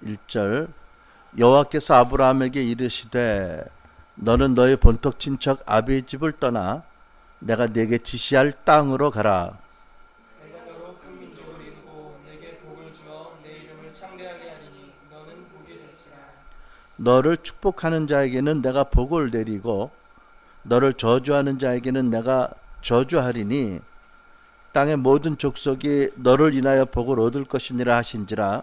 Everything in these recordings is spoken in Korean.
1절 여호와께서 아브라함에게 이르시되 너는 너의 본토 친척 아비의 집을 떠나 내가 네게 지시할 땅으로 가라. 내가 너로 큰 민족을 이루고 내게 복을 주어 내 이름을 창대하게 하리니 너는 복이 될지라. 너를 축복하는 자에게는 내가 복을 내리고 너를 저주하는 자에게는 내가 저주하리니 땅의 모든 족속이 너를 인하여 복을 얻을 것이니라 하신지라.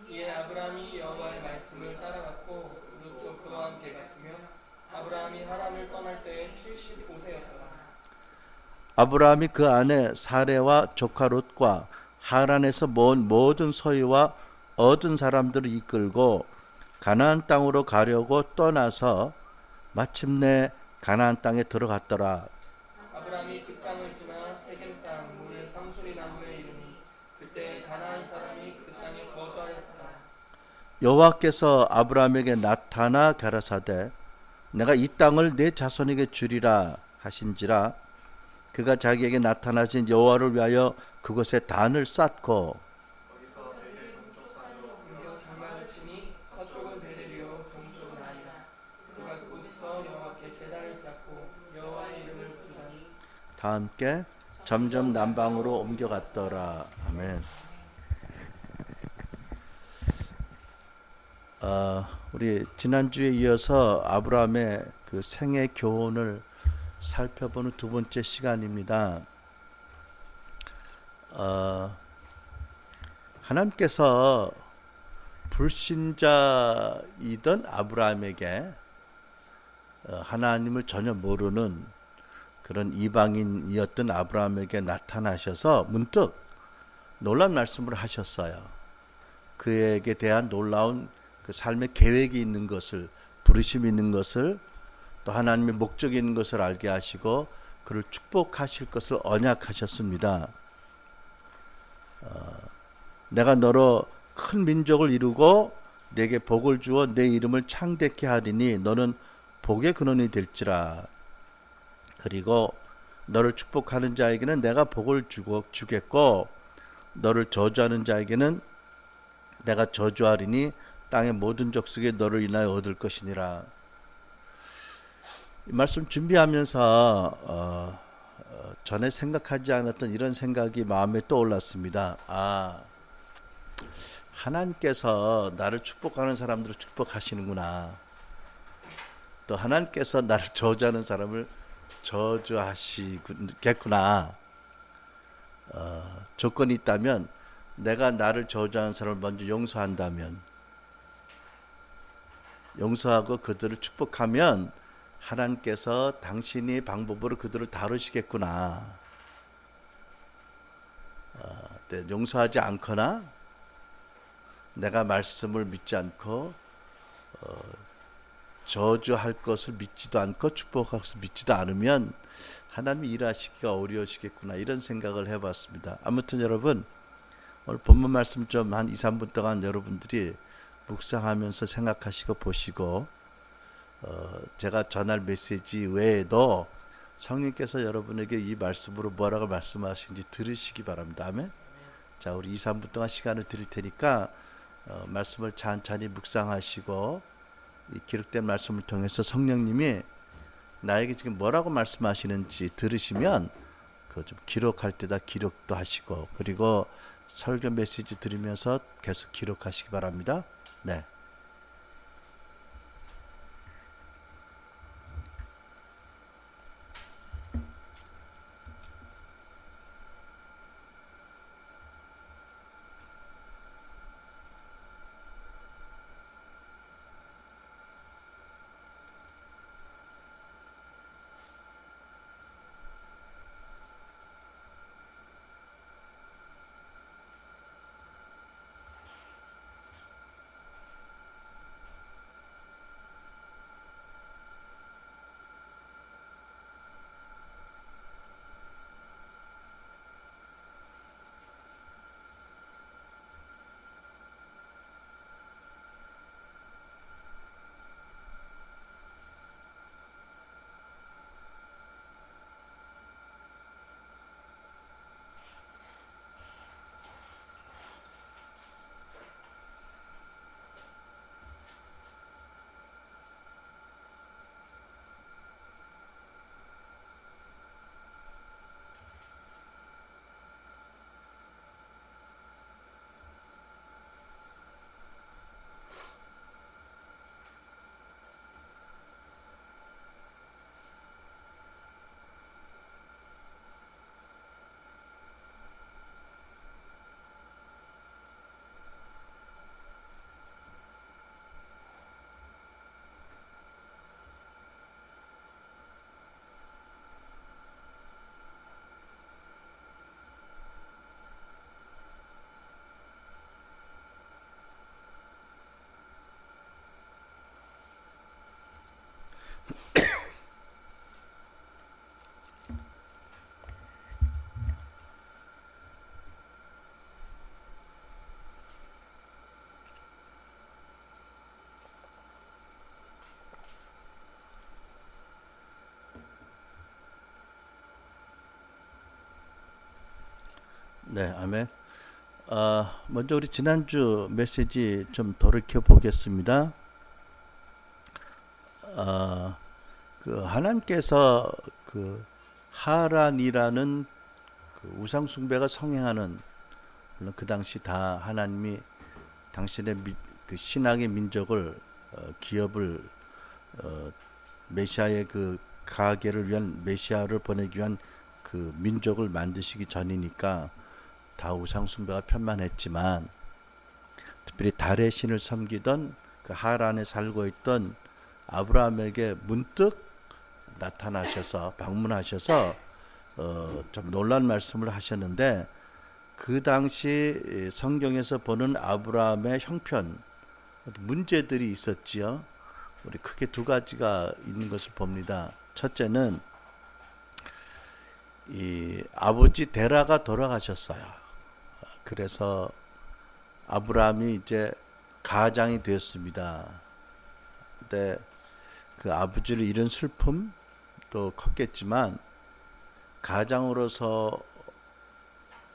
이에 아브라함이 여호와의 말씀을 따라갔고 롯도 그와 함께 갔으며 아브라함이 하란을 떠날 때에 75세였더라. 아브라함이 그 아내 사레와 조카 롯과 하란에서 모은 모든 소유와 얻은 사람들을 이끌고 가나안 땅으로 가려고 떠나서 마침내 가나안 땅에 들어갔더라. 아브라함이 그 땅을 지나 세겜 땅 물의 상수리 나무에 이르니 그때 가나안 사람이 그 땅에 거주하였더라. 여호와께서 아브라함에게 나타나 가라사대 내가 이 땅을 내 자손에게 주리라 하신지라. 그가 자기에게 나타나신 여호와를 위하여 그곳에 단을 쌓고 옮겨 장막을 치니 서쪽은 베델이요 동쪽은 아이라. 그가 그곳에서 여호와께 제단을 쌓고 여호와의 이름을 부르더니 다 함께 점점 남방으로 옮겨갔더라. 아멘. 우리 지난주에 이어서 아브라함의 그 생애 교훈을 살펴보는 두 번째 시간입니다. 하나님께서 불신자이던 아브라함에게 하나님을 전혀 모르는 그런 이방인이었던 아브라함에게 나타나셔서 문득 놀란 말씀을 하셨어요. 그에게 대한 놀라운 그 삶의 계획이 있는 것을, 부르심이 있는 것을, 또 하나님의 목적이 있는 것을 알게 하시고 그를 축복하실 것을 언약하셨습니다. 내가 너로 큰 민족을 이루고 내게 복을 주어 내 이름을 창대케 하리니 너는 복의 근원이 될지라. 그리고 너를 축복하는 자에게는 내가 복을 주겠고 너를 저주하는 자에게는 내가 저주하리니 땅의 모든 족속이 너를 인하여 얻을 것이니라. 이 말씀 준비하면서 전에 생각하지 않았던 이런 생각이 마음에 떠올랐습니다. 하나님께서 나를 축복하는 사람들을 축복하시는구나. 또 하나님께서 나를 저주하는 사람을 저주하시겠구나. 조건이 있다면 내가 나를 저주하는 사람을 먼저 용서한다면, 용서하고 그들을 축복하면 하나님께서 당신이 방법으로 그들을 다루시겠구나. 용서하지 않거나 내가 말씀을 믿지 않고 저주할 것을 믿지도 않고 축복할 것을 믿지도 않으면 하나님이 일하시기가 어려우시겠구나, 이런 생각을 해봤습니다. 아무튼 여러분, 오늘 본문 말씀 좀 한 2, 3분 동안 여러분들이 묵상하면서 생각하시고 보시고, 제가 전할 메시지 외에도 성령께서 여러분에게 이 말씀으로 뭐라고 말씀하시는지 들으시기 바랍니다. 아멘. 자, 우리 2, 3분 동안 시간을 드릴 테니까 말씀을 찬찬히 묵상하시고 이 기록된 말씀을 통해서 성령님이 나에게 지금 뭐라고 말씀하시는지 들으시면 그 좀 기록할 때다 기록도 하시고, 그리고 설교 메시지 들으면서 계속 기록하시기 바랍니다. 네. 네, 아멘. 먼저 우리 지난주 메시지 좀 돌이켜 보겠습니다. 그 하나님께서 그 하란이라는 그 우상 숭배가 성행하는, 물론 그 당시 다 하나님이 당신의 그 신앙의 민족을 기업을 메시아의 그 가계를 위한 메시아를 보내기 위한 그 민족을 만드시기 전이니까 다 우상 숭배가 편만했지만, 특별히 달의 신을 섬기던 그 하란에 살고 있던 아브라함에게 문득 나타나셔서 방문하셔서 좀 놀란 말씀을 하셨는데, 그 당시 성경에서 보는 아브라함의 형편, 문제들이 있었지요. 우리 크게 두 가지가 있는 것을 봅니다. 첫째는 이 아버지 데라가 돌아가셨어요. 그래서 아브라함이 이제 가장이 되었습니다. 근데 그 아버지를 잃은 슬픔도 컸겠지만, 가장으로서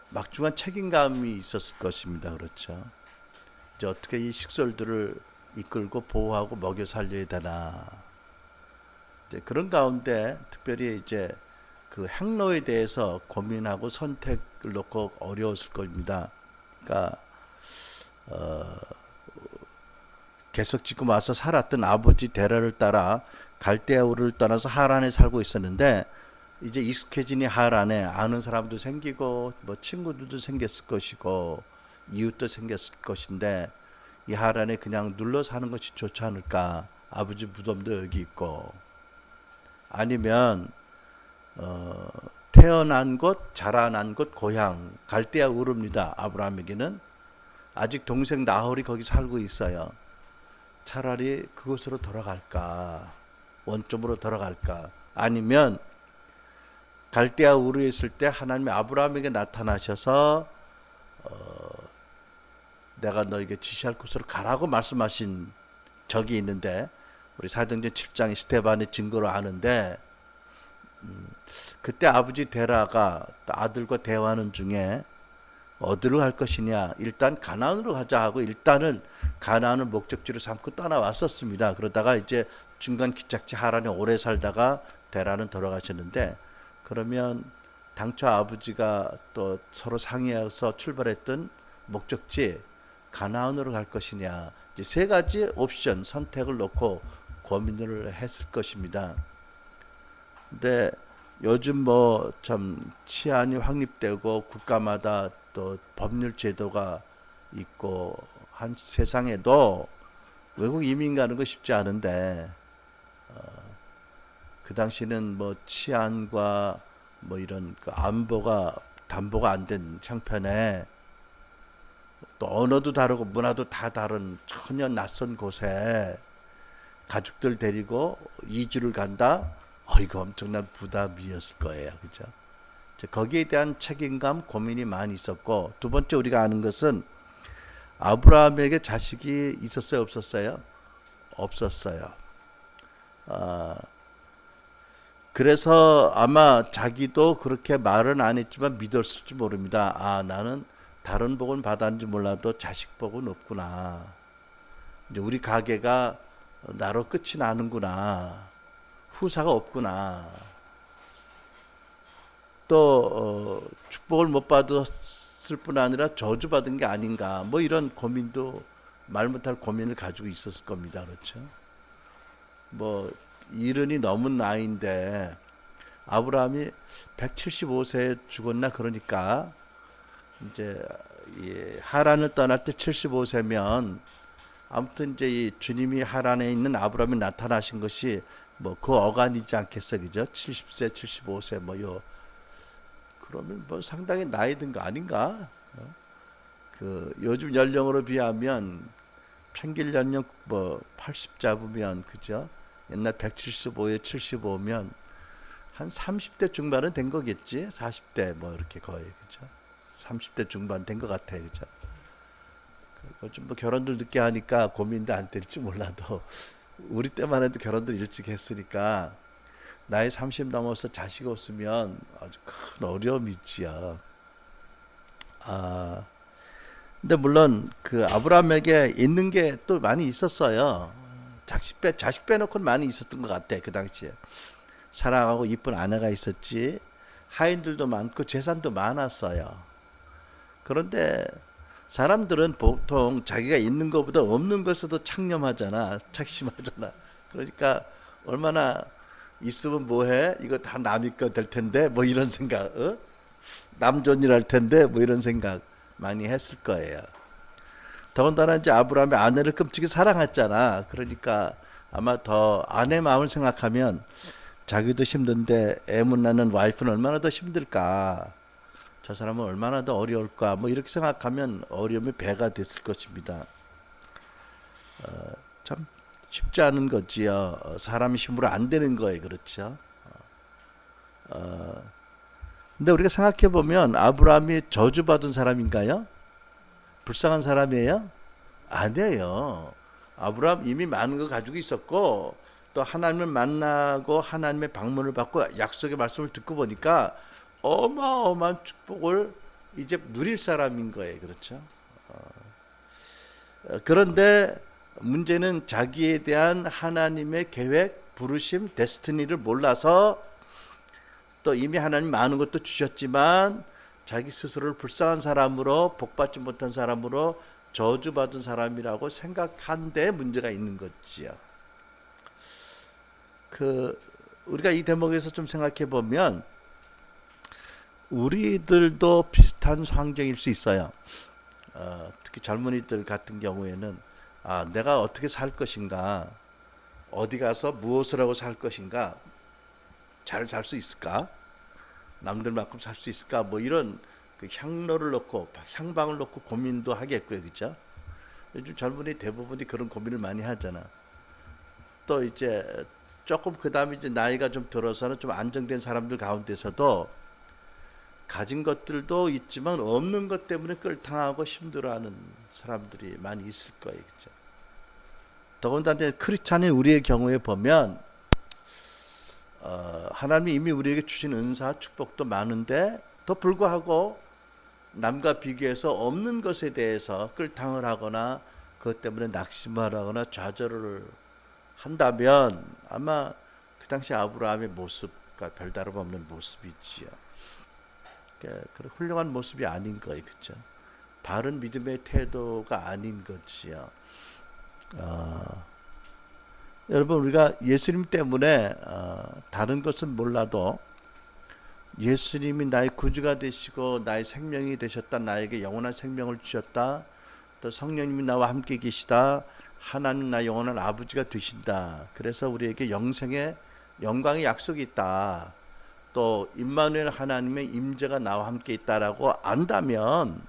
막중한 책임감이 있었을 것입니다. 그렇죠. 이제 어떻게 이 식솔들을 이끌고 보호하고 먹여 살려야 되나. 이제 그런 가운데 특별히 이제 그 행로에 대해서 고민하고 선택을 놓고 어려웠을 겁니다. 그러니까 계속 지금 와서 살았던 아버지 데라를 따라 갈대아 우르를 떠나서 하란에 살고 있었는데, 이제 익숙해지니 하란에 아는 사람도 생기고 뭐 친구들도 생겼을 것이고 이웃도 생겼을 것인데, 이 하란에 그냥 눌러 사는 것이 좋지 않을까. 아버지 무덤도 여기 있고, 아니면 태어난 곳, 자라난 곳, 고향 갈대아 우르입니다. 아브라함에게는 아직 동생 나홀이 거기 살고 있어요. 차라리 그곳으로 돌아갈까, 원점으로 돌아갈까. 아니면 갈대아 우르에 있을 때 하나님이 아브라함에게 나타나셔서 내가 너에게 지시할 곳으로 가라고 말씀하신 적이 있는데, 우리 사도행전 7장의 스데반의 증거로 아는데, 그때 아버지 데라가 아들과 대화하는 중에 어디로 갈 것이냐, 일단 가나안으로 가자 하고 일단은 가나안을 목적지로 삼고 떠나왔었습니다. 그러다가 이제 중간 기착지 하란에 오래 살다가 데라는 돌아가셨는데, 그러면 당초 아버지가 또 서로 상의해서 출발했던 목적지 가나안으로 갈 것이냐, 이제 세 가지 옵션 선택을 놓고 고민을 했을 것입니다. 근데 요즘 뭐 참 치안이 확립되고 국가마다 또 법률 제도가 있고 한 세상에도 외국 이민 가는 거 쉽지 않은데, 그 당시는 뭐 치안과 뭐 이런 그 안보가 담보가 안 된 형편에, 또 언어도 다르고 문화도 다 다른 전혀 낯선 곳에 가족들 데리고 2주를 간다. 이거 엄청난 부담이었을 거예요. 그죠? 거기에 대한 책임감, 고민이 많이 있었고, 두 번째 우리가 아는 것은 아브라함에게 자식이 있었어요, 없었어요? 없었어요. 그래서 아마 자기도 그렇게 말은 안 했지만 믿었을지 모릅니다. 나는 다른 복은 받았는지 몰라도 자식 복은 없구나. 이제 우리 가게가 나로 끝이 나는구나. 후사가 없구나. 또 축복을 못 받았을 뿐 아니라 저주받은 게 아닌가. 뭐 이런 고민도, 말 못할 고민을 가지고 있었을 겁니다. 그렇죠? 뭐 이른이 넘은 나이인데 아브라함이 175세에 죽었나. 그러니까 이제 하란을 떠날 때 75세면 아무튼 이제 이 주님이 하란에 있는 아브라함이 나타나신 것이 뭐 그 어간이지 않겠어, 그죠? 70세, 75세 그러면 뭐 상당히 나이 든 거 아닌가? 그 요즘 연령으로 비하면 평균 연령 뭐 80 잡으면, 그죠? 옛날 175에 75면 한 30대 중반은 된 거겠지. 40대 뭐 이렇게 거의, 그죠? 30대 중반 된 것 같아, 그죠? 요즘 뭐 결혼들 늦게 하니까 고민도 안 될지 몰라도 우리 때만 해도 결혼들 일찍 했으니까 나이 30 넘어서 자식 없으면 아주 큰 어려움이 있지요. 아, 근데 물론 그 아브라함에게 있는 게 또 많이 있었어요. 자식 빼놓고는 많이 있었던 것 같아 그 당시에. 사랑하고 이쁜 아내가 있었지. 하인들도 많고 재산도 많았어요. 그런데 사람들은 보통 자기가 있는 것보다 없는 것에도 창념하잖아, 착심하잖아. 그러니까 얼마나 있으면 뭐해? 이거 다 남의 거 될 텐데 뭐 이런 생각, 어? 남 좋은 일 할 텐데 뭐 이런 생각 많이 했을 거예요. 더군다나 이제 아브라함이 아내를 끔찍이 사랑했잖아. 그러니까 아마 더 아내 마음을 생각하면 자기도 힘든데 애 못 낳는 와이프는 얼마나 더 힘들까? 저 사람은 얼마나 더 어려울까? 뭐 이렇게 생각하면 어려움이 배가 됐을 것입니다. 참 쉽지 않은 거지요. 사람 힘으로 안 되는 거예요. 그렇죠? 근데 우리가 생각해 보면 아브라함이 저주받은 사람인가요? 불쌍한 사람이에요? 아니에요. 아브라함 이미 많은 거 가지고 있었고 또 하나님을 만나고 하나님의 방문을 받고 약속의 말씀을 듣고 보니까 어마어마한 축복을 이제 누릴 사람인 거예요. 그렇죠? 그런데 문제는 자기에 대한 하나님의 계획, 부르심, 데스티니를 몰라서 또 이미 하나님 많은 것도 주셨지만 자기 스스로를 불쌍한 사람으로, 복받지 못한 사람으로, 저주받은 사람이라고 생각한 데 문제가 있는 거지요. 우리가 이 대목에서 좀 생각해 보면 우리들도 비슷한 환경일 수 있어요. 특히 젊은이들 같은 경우에는 내가 어떻게 살 것인가, 어디 가서 무엇을 하고 살 것인가, 잘 살 수 있을까, 남들만큼 살 수 있을까, 뭐 이런 그 향로를 놓고 향방을 놓고 고민도 하겠고요, 그렇죠? 요즘 젊은이 대부분이 그런 고민을 많이 하잖아. 또 이제 조금 그 다음에 이제 나이가 좀 들어서는 좀 안정된 사람들 가운데서도 가진 것들도 있지만 없는 것 때문에 끌당하고 힘들어하는 사람들이 많이 있을 거예요, 그렇죠? 더군다나 이제 크리스찬인 우리의 경우에 보면 하나님이 이미 우리에게 주신 은사, 축복도 많은데 또 불구하고 남과 비교해서 없는 것에 대해서 끌당을 하거나 그것 때문에 낙심을 하거나 좌절을 한다면 아마 그 당시 아브라함의 모습과 별다름 없는 모습이지요. 그런 훌륭한 모습이 아닌 거예요, 그렇죠? 바른 믿음의 태도가 아닌 거지요. 여러분 우리가 예수님 때문에 다른 것은 몰라도 예수님이 나의 구주가 되시고 나의 생명이 되셨다, 나에게 영원한 생명을 주셨다, 또 성령님이 나와 함께 계시다, 하나님 나의 영원한 아버지가 되신다, 그래서 우리에게 영생의 영광의 약속이 있다, 또 임마누엘 하나님의 임재가 나와 함께 있다라고 안다면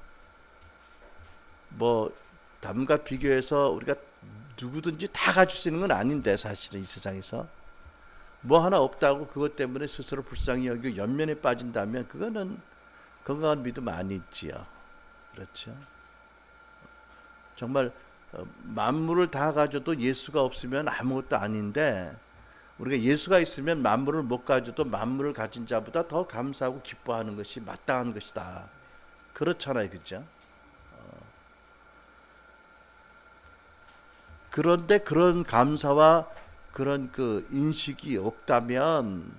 뭐 남과 비교해서 우리가 누구든지 다 가질 수 있는 건 아닌데, 사실은 이 세상에서 뭐 하나 없다고 그것 때문에 스스로 불쌍히 여기고 연면에 빠진다면 그거는 건강한 믿음 아니지요. 그렇죠? 정말 만물을 다 가져도 예수가 없으면 아무것도 아닌데, 우리가 예수가 있으면 만물을 못 가져도 만물을 가진 자보다 더 감사하고 기뻐하는 것이 마땅한 것이다. 그렇잖아요, 그렇죠? 그런데 그런 감사와 그런 그 인식이 없다면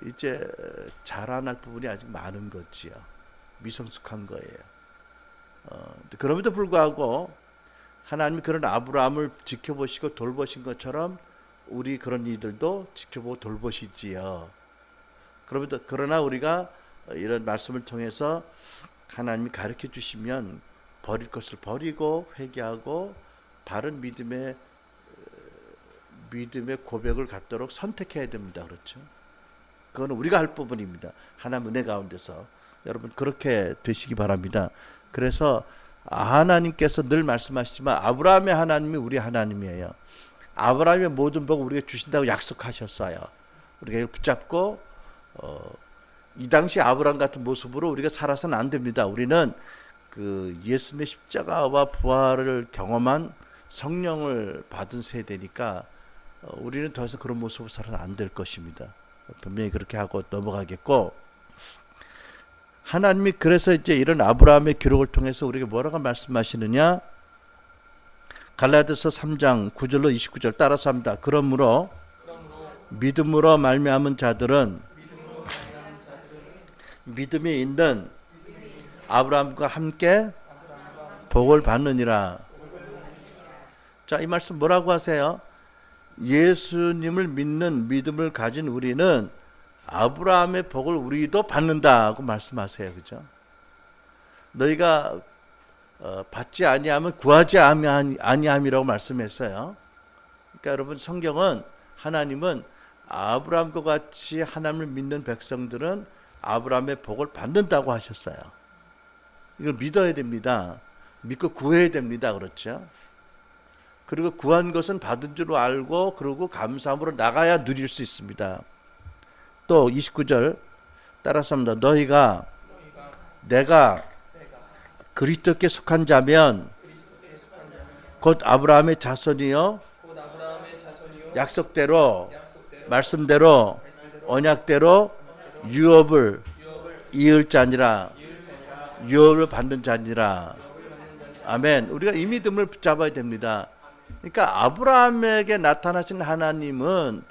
이제 자라날 부분이 아직 많은 거지요. 미성숙한 거예요. 그럼에도 불구하고 하나님이 그런 아브라함을 지켜보시고 돌보신 것처럼 우리 그런 이들도 지켜보고 돌보시지요. 그러나 우리가 이런 말씀을 통해서 하나님이 가르쳐 주시면 버릴 것을 버리고 회개하고 바른 믿음의 고백을 갖도록 선택해야 됩니다. 그렇죠? 그거는 우리가 할 부분입니다. 하나님 은혜 가운데서 여러분 그렇게 되시기 바랍니다. 그래서 하나님께서 늘 말씀하시지만 아브라함의 하나님이 우리 하나님이에요. 아브라함의 모든 복을 우리가 주신다고 약속하셨어요. 우리가 이걸 붙잡고 이 당시 아브라함 같은 모습으로 우리가 살아서는 안 됩니다. 우리는 그 예수님의 십자가와 부활을 경험한 성령을 받은 세대니까 우리는 더 이상 그런 모습으로 살아서는 안 될 것입니다. 분명히 그렇게 하고 넘어가겠고, 하나님이 그래서 이제 이런 아브라함의 기록을 통해서 우리에게 뭐라고 말씀하시느냐? 갈라디아서 3장 9절로 29절 따라서 합니다. 그러므로 믿음으로 말미암은 자들은 믿음이 있는 아브라함과 함께 복을 받느니라. 자, 이 말씀 뭐라고 하세요? 예수님을 믿는 믿음을 가진 우리는 아브라함의 복을 우리도 받는다고 말씀하세요. 그죠? 너희가 받지 아니하면 구하지 아니함이라고 말씀했어요. 그러니까 여러분, 성경은 하나님은 아브라함과 같이 하나님을 믿는 백성들은 아브라함의 복을 받는다고 하셨어요. 이걸 믿어야 됩니다. 믿고 구해야 됩니다. 그렇죠? 그리고 구한 것은 받은 줄 알고 그리고 감사함으로 나가야 누릴 수 있습니다. 또 29절 따라서 합니다. 너희가 내가 그리스도께 속한 자면 곧 아브라함의 자손이요 약속대로 말씀대로 언약대로 유업을 이을 자니라. 유업을 받는 자니라. 아멘. 우리가 이 믿음을 붙잡아야 됩니다. 그러니까 아브라함에게 나타나신 하나님은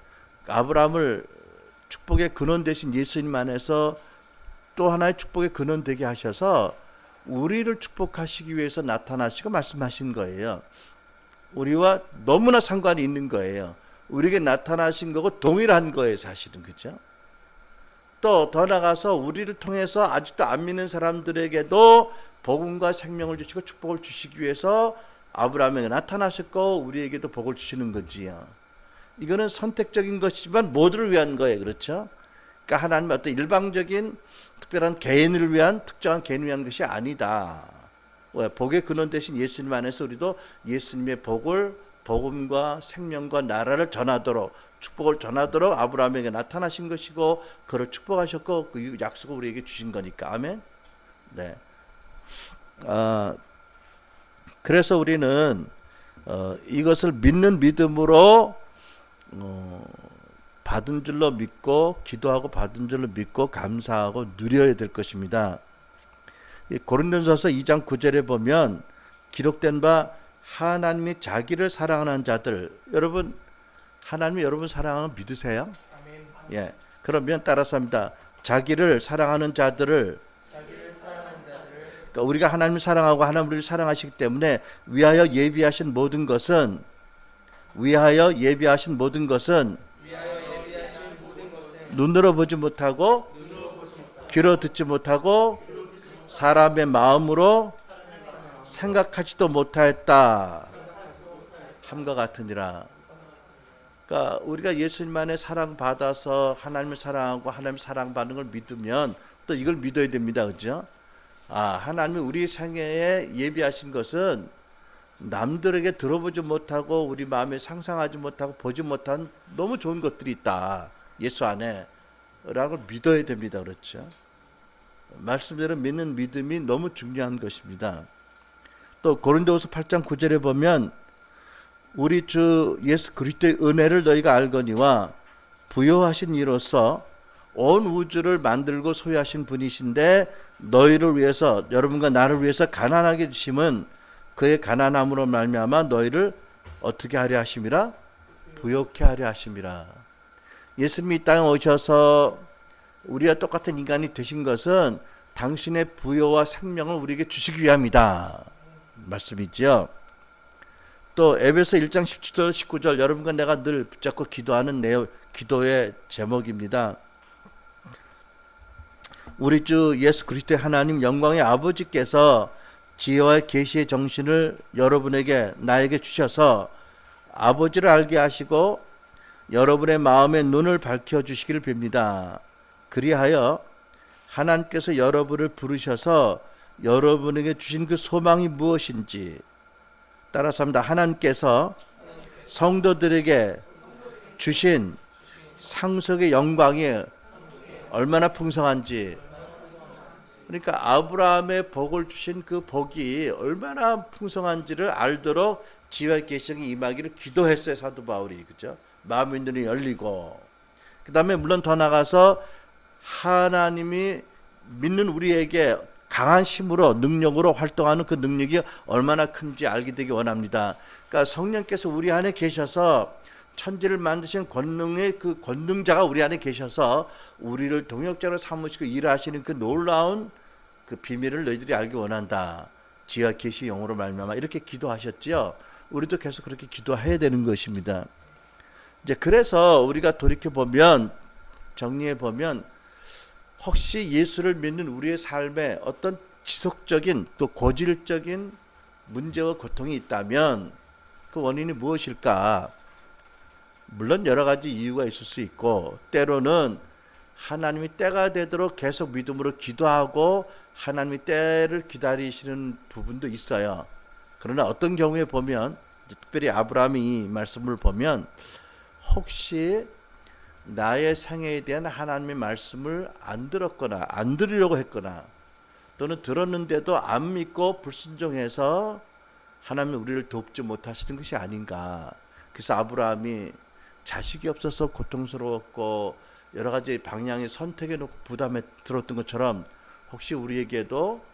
아브라함을 축복의 근원 되신 예수님 안에서 또 하나의 축복의 근원 되게 하셔서 우리를 축복하시기 위해서 나타나시고 말씀하신 거예요. 우리와 너무나 상관이 있는 거예요. 우리에게 나타나신 거고 동일한 거예요, 사실은. 그죠? 또 더 나가서 우리를 통해서 아직도 안 믿는 사람들에게도 복음과 생명을 주시고 축복을 주시기 위해서 아브라함에게 나타나셨고 우리에게도 복을 주시는 거지요. 이거는 선택적인 것이지만 모두를 위한 거예요. 그렇죠? 그러니까 하나님의 어떤 일방적인 특별한 개인을 위한, 특정한 개인을 위한 것이 아니다. 왜? 복의 근원 되신 예수님 안에서 우리도 예수님의 복을, 복음과 생명과 나라를 전하도록, 축복을 전하도록 아브라함에게 나타나신 것이고 그를 축복하셨고 그 약속을 우리에게 주신 거니까. 아멘. 네. 그래서 우리는 이것을 믿는 믿음으로 받은 줄로 믿고 기도하고 받은 줄로 믿고 감사하고 누려야 될 것입니다. 고린도전서 2장 9절에 보면 기록된 바 하나님이 자기를 사랑하는 자들, 여러분 하나님이 여러분 사랑하는 거 믿으세요? 예. 그러면 따라서 합니다. 자기를 사랑하는 자들을, 그러니까 우리가 하나님을 사랑하고 하나님을 우리를 사랑하시기 때문에 위하여 예비하신 모든 것은 눈으로 보지 못하고 귀로 듣지 못하고 사람의 마음으로 생각하지도 못하였다 함과 같으니라. 그러니까 우리가 예수님 안에 사랑받아서 하나님을 사랑하고 하나님을 사랑받는 걸 믿으면 또 이걸 믿어야 됩니다. 그렇죠? 하나님이 우리 생애에 예비하신 것은 남들에게 들어보지 못하고 우리 마음에 상상하지 못하고 보지 못한 너무 좋은 것들이 있다. 예수 안에 라고 믿어야 됩니다. 그렇죠? 말씀대로 믿는 믿음이 너무 중요한 것입니다. 또 고린도후서 8장 9절에 보면 우리 주 예수 그리스도의 은혜를 너희가 알거니와 부요하신 이로써 온 우주를 만들고 소유하신 분이신데 너희를 위해서, 여러분과 나를 위해서 가난하게 주심은 그의 가난함으로 말미암아 너희를 어떻게 하려 하심이라? 부요케 하려 하심이라. 예수님이 이 땅에 오셔서 우리와 똑같은 인간이 되신 것은 당신의 부요와 생명을 우리에게 주시기 위함이다 말씀이지요. 또 에베소 1장 17절 19절 여러분과 내가 늘 붙잡고 기도하는 기도의 제목입니다. 우리 주 예수 그리스도의 하나님 영광의 아버지께서 지혜와 계시의 정신을 여러분에게 나에게 주셔서 아버지를 알게 하시고 여러분의 마음의 눈을 밝혀주시기를 빕니다. 그리하여 하나님께서 여러분을 부르셔서 여러분에게 주신 그 소망이 무엇인지, 따라서 합니다. 하나님께서 성도들에게 주신 상속의 영광이 얼마나 풍성한지, 그러니까 아브라함의 복을 주신 그 복이 얼마나 풍성한지를 알도록 지혜와 계시가 임하기를 기도했어요. 사도 바울이. 그죠? 마음의 눈이 열리고, 그 다음에 물론 더 나가서 하나님이 믿는 우리에게 강한 힘으로 능력으로 활동하는 그 능력이 얼마나 큰지 알게 되기 원합니다. 그러니까 성령께서 우리 안에 계셔서 천지를 만드신 권능의 그 권능자가 우리 안에 계셔서 우리를 동역자로 삼으시고 일하시는 그 놀라운 그 비밀을 너희들이 알기 원한다. 지혜와 계시 영으로 말미암아 이렇게 기도하셨지요. 우리도 계속 그렇게 기도해야 되는 것입니다. 이제 그래서 우리가 돌이켜 보면 정리해 보면 혹시 예수를 믿는 우리의 삶에 어떤 지속적인 또 고질적인 문제와 고통이 있다면 그 원인이 무엇일까? 물론 여러 가지 이유가 있을 수 있고 때로는 하나님이 때가 되도록 계속 믿음으로 기도하고 하나님이 때를 기다리시는 부분도 있어요. 그러나 어떤 경우에 보면 특별히 아브라함이 이 말씀을 보면 혹시 나의 생애에 대한 하나님의 말씀을 안 들었거나 안 들으려고 했거나 또는 들었는데도 안 믿고 불순종해서 하나님이 우리를 돕지 못하시는 것이 아닌가. 그래서 아브라함이 자식이 없어서 고통스러웠고 여러 가지 방향의 선택에 놓고 부담에 들었던 것처럼 혹시 우리에게도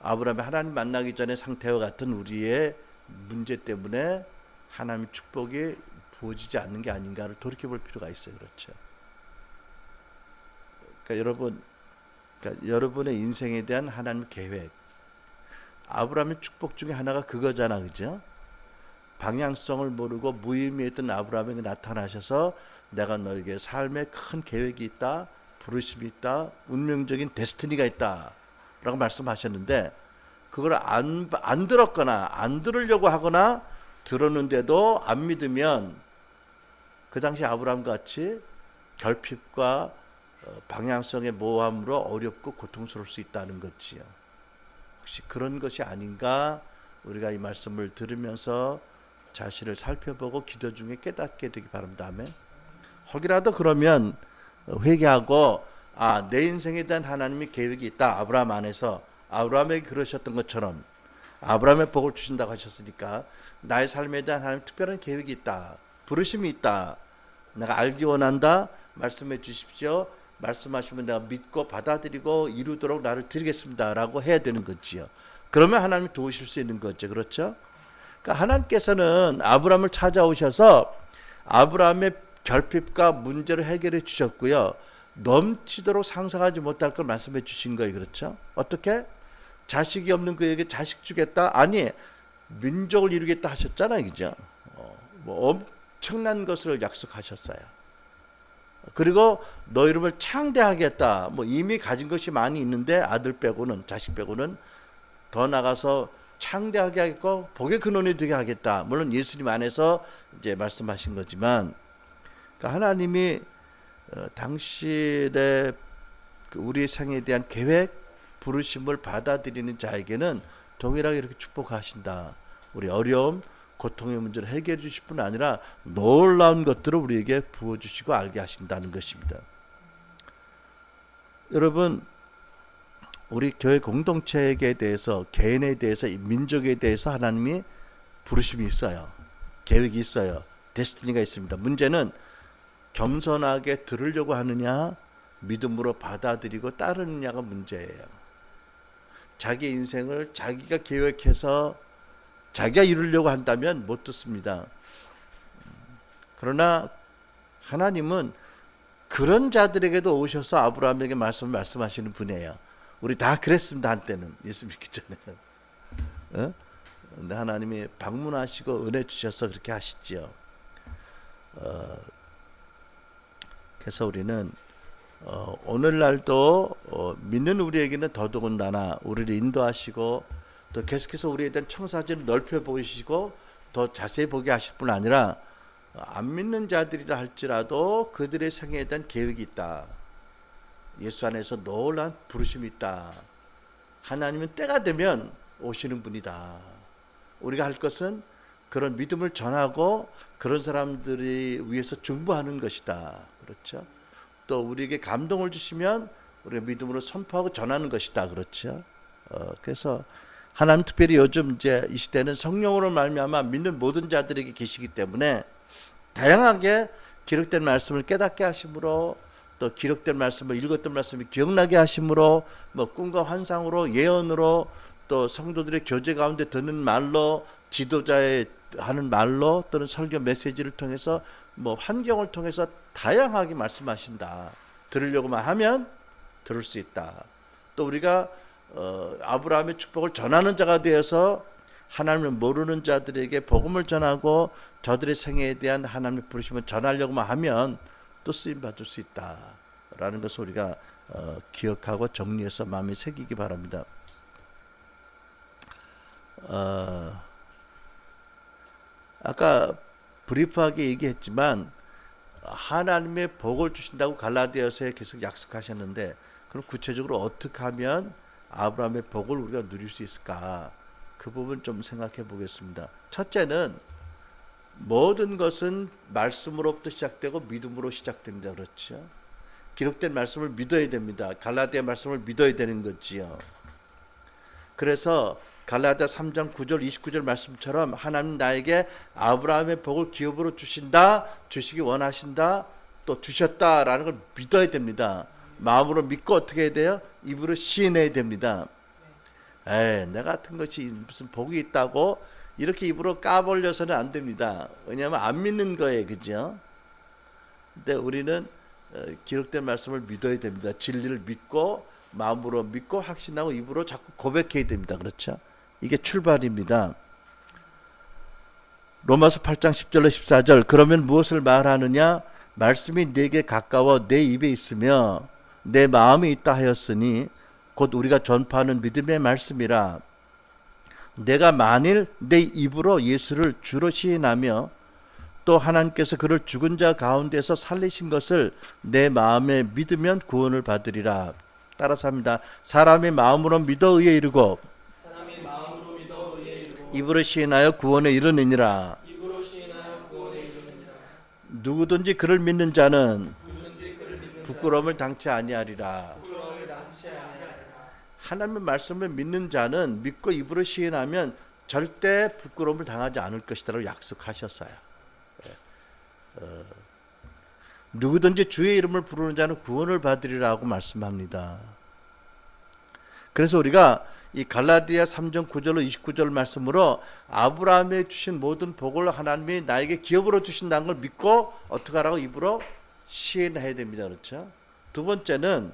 아브라함이 하나님 만나기 전에 상태와 같은 우리의 문제 때문에 하나님의 축복이 부어지지 않는 게 아닌가를 돌이켜볼 필요가 있어요. 그렇죠. 그러니까 여러분의 인생에 대한 하나님의 계획, 아브라함의 축복 중에 하나가 그거잖아, 그죠? 방향성을 모르고 무의미했던 아브라함에게 나타나셔서 내가 너에게 삶에 큰 계획이 있다, 부르심이 있다, 운명적인 데스티니가 있다 라고 말씀하셨는데 그걸 안 들었거나 안 들으려고 하거나 들었는데도 안 믿으면 그 당시 아브라함 같이 결핍과 방향성의 모함으로 어렵고 고통스러울 수 있다는 거지요. 혹시 그런 것이 아닌가 우리가 이 말씀을 들으면서 자신을 살펴보고 기도 중에 깨닫게 되기 바랍니다. 아멘. 혹이라도 그러면 회개하고 내 인생에 대한 하나님의 계획이 있다. 아브라함 안에서 아브라함에게 그러셨던 것처럼 아브라함의 복을 주신다고 하셨으니까 나의 삶에 대한 하나님 특별한 계획이 있다. 부르심이 있다. 내가 알기 원한다. 말씀해 주십시오. 말씀하시면 내가 믿고 받아들이고 이루도록 나를 드리겠습니다 라고 해야 되는 거지요. 그러면 하나님이 도우실 수 있는 거죠. 그렇죠? 그러니까 하나님께서는 아브라함을 찾아오셔서 아브라함의 결핍과 문제를 해결해 주셨고요. 넘치도록 상상하지 못할 걸 말씀해 주신 거예요. 그렇죠? 어떻게? 자식이 없는 그에게 자식 주겠다? 아니, 민족을 이루겠다 하셨잖아요. 그죠? 엄청난 것을 약속하셨어요. 그리고 너 이름을 창대하겠다. 이미 가진 것이 많이 있는데 아들 빼고는, 자식 빼고는 더 나가서 창대하게 하겠고 복의 근원이 되게 하겠다. 물론 예수님 안에서 이제 말씀하신 거지만, 그러니까 하나님이 당신의 우리의 생에 대한 계획, 부르심을 받아들이는 자에게는 동일하게 이렇게 축복하신다. 우리 어려움, 고통의 문제를 해결해 주실 뿐 아니라 놀라운 것들을 우리에게 부어주시고 알게 하신다는 것입니다. 여러분, 우리 교회 공동체에 대해서, 개인에 대해서, 민족에 대해서 하나님이 부르심이 있어요. 계획이 있어요. 데스티니가 있습니다. 문제는 겸손하게 들으려고 하느냐, 믿음으로 받아들이고 따르느냐가 문제예요. 자기 인생을 자기가 계획해서 자기가 이루려고 한다면 못 듣습니다. 그러나 하나님은 그런 자들에게도 오셔서 아브라함에게 말씀하시는 분이에요. 우리 다 그랬습니다. 한때는 예수 믿기 전에는. 근데 하나님이 방문하시고 은혜 주셔서 그렇게 하시지요. 그래서 우리는 오늘날도 믿는 우리에게는 더더군다나 우리를 인도하시고 또 계속해서 우리에 대한 청사진을 넓혀 보이시고 더 자세히 보게 하실 뿐 아니라 안 믿는 자들이라 할지라도 그들의 생애에 대한 계획이 있다. 예수 안에서 놀라운 부르심이 있다. 하나님은 때가 되면 오시는 분이다. 우리가 할 것은 그런 믿음을 전하고 그런 사람들이 위해서 중보하는 것이다. 그렇죠? 또 우리에게 감동을 주시면 우리가 믿음으로 선포하고 전하는 것이다. 그렇죠? 그래서 하나님 특별히 요즘 이제 이 시대는 성령으로 말미암아 믿는 모든 자들에게 계시기 때문에 다양하게 기록된 말씀을 깨닫게 하심으로 또 기록된 말씀을 읽었던 말씀이 기억나게 하심으로 뭐 꿈과 환상으로 예언으로 또 성도들의 교제 가운데 듣는 말로 지도자의 하는 말로 또는 설교 메시지를 통해서 뭐 환경을 통해서 다양하게 말씀하신다. 들으려고만 하면 들을 수 있다. 또 우리가 아브라함의 축복을 전하는 자가 되어서 하나님을 모르는 자들에게 복음을 전하고 저들의 생애에 대한 하나님의 부르심을 전하려고만 하면 또 쓰임 받을 수 있다라는 것을 우리가 기억하고 정리해서 마음에 새기기 바랍니다. 아까 브리프하게 얘기했지만 하나님의 복을 주신다고 갈라디아서에 계속 약속하셨는데 그럼 구체적으로 어떻게 하면 아브라함의 복을 우리가 누릴 수 있을까? 그 부분 좀 생각해 보겠습니다. 첫째는 모든 것은 말씀으로부터 시작되고 믿음으로 시작됩니다. 그렇죠? 기록된 말씀을 믿어야 됩니다. 갈라디아 말씀을 믿어야 되는 거지요. 그래서 갈라디아 3장 9절 29절 말씀처럼 하나님 나에게 아브라함의 복을 기업으로 주신다, 주시기 원하신다, 또 주셨다라는 걸 믿어야 됩니다. 마음으로 믿고 어떻게 해야 돼요? 입으로 시인해야 됩니다. 내 같은 것이 무슨 복이 있다고 이렇게 입으로 까벌려서는 안 됩니다. 왜냐하면 안 믿는 거예요. 그죠? 근데 우리는 기록된 말씀을 믿어야 됩니다. 진리를 믿고 마음으로 믿고 확신하고 입으로 자꾸 고백해야 됩니다. 그렇죠? 이게 출발입니다. 로마서 8장 10절로 14절 그러면 무엇을 말하느냐? 말씀이 내게 가까워 내 입에 있으며 내 마음에 있다 하였으니 곧 우리가 전파하는 믿음의 말씀이라. 내가 만일 내 입으로 예수를 주로 시인하며 또 하나님께서 그를 죽은 자 가운데서 살리신 것을 내 마음에 믿으면 구원을 받으리라. 따라서 합니다. 사람이 마음으로 믿어 의에 이르고 입으로 시인하여 구원에 이르느니라. 누구든지 그를 믿는 자는 부끄러움을 당치 아니하리라. 하나님의 말씀을 믿는 자는 믿고 입으로 시인하면 절대 부끄러움을 당하지 않을 것이라고 약속하셨어요. 누구든지 주의 이름을 부르는 자는 구원을 받으리라고 말씀합니다. 그래서 우리가 이 갈라디아 3장 9절로 29절 말씀으로 아브라함에 주신 모든 복을 하나님이 나에게 기업으로 주신다는 걸 믿고 어떻게 하라고 입으로 시인해야 됩니다. 그렇죠? 두 번째는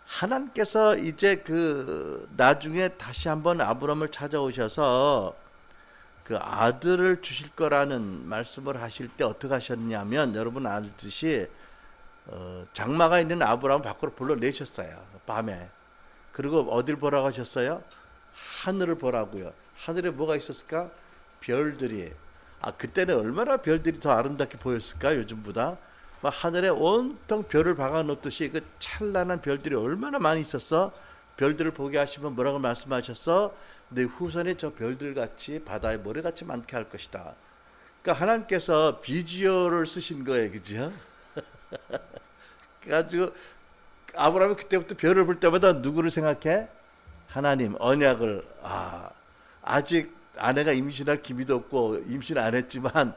하나님께서 이제 그 나중에 다시 한번 아브라함을 찾아오셔서 그 아들을 주실 거라는 말씀을 하실 때 어떻게 하셨냐면 여러분 알듯이 장마가 있는 아브라함 밖으로 불러내셨어요. 밤에. 그리고 어딜 보라고 하셨어요? 하늘을 보라고요. 하늘에 뭐가 있었을까? 별들이. 그때는 얼마나 별들이 더 아름답게 보였을까? 요즘보다. 하늘에 온통 별을 박아놓듯이 그 찬란한 별들이 얼마나 많이 있었어? 별들을 보게 하시면 뭐라고 말씀하셨어? 내 후손이 저 별들같이 바다의 모래같이 많게 할 것이다. 그러니까 하나님께서 비주얼을 쓰신 거예요. 그죠? 그래가지고 아브라함이 그때부터 별을 볼 때마다 누구를 생각해? 하나님, 언약을. 아직 아내가 임신할 기미도 없고 임신 안 했지만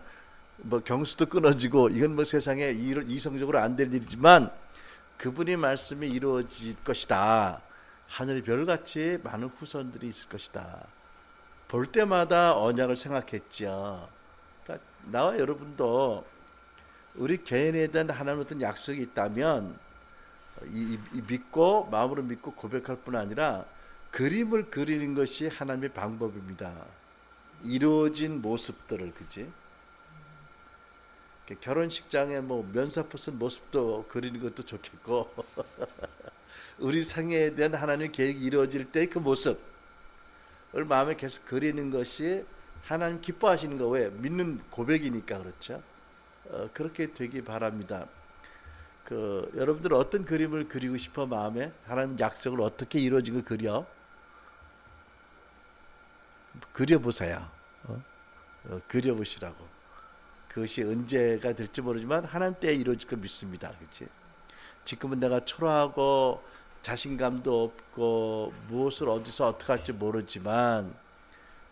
뭐 경수도 끊어지고 이건 뭐 세상에 이성적으로 안 될 일이지만 그분의 말씀이 이루어질 것이다. 하늘의 별같이 많은 후손들이 있을 것이다. 볼 때마다 언약을 생각했죠. 그러니까 나와 여러분도 우리 개인에 대한 하나님의 어떤 약속이 있다면 이 믿고 마음으로 믿고 고백할 뿐 아니라 그림을 그리는 것이 하나님의 방법입니다. 이루어진 모습들을. 그지? 결혼식장에 뭐 면사포 쓴 모습도 그리는 것도 좋겠고 우리 생애에 대한 하나님의 계획이 이루어질 때 그 모습을 마음에 계속 그리는 것이 하나님 기뻐하시는 거. 왜? 믿는 고백이니까. 그렇죠? 그렇게 되기 바랍니다. 여러분들 어떤 그림을 그리고 싶어? 마음에 하나님 약속을 어떻게 이루어진 걸 그려보세요. 그려보시라고. 그것이 언제가 될지 모르지만 하나님 때에 이루어질 걸 믿습니다. 그렇지? 지금은 내가 초라하고 자신감도 없고 무엇을 어디서 어떻게 할지 모르지만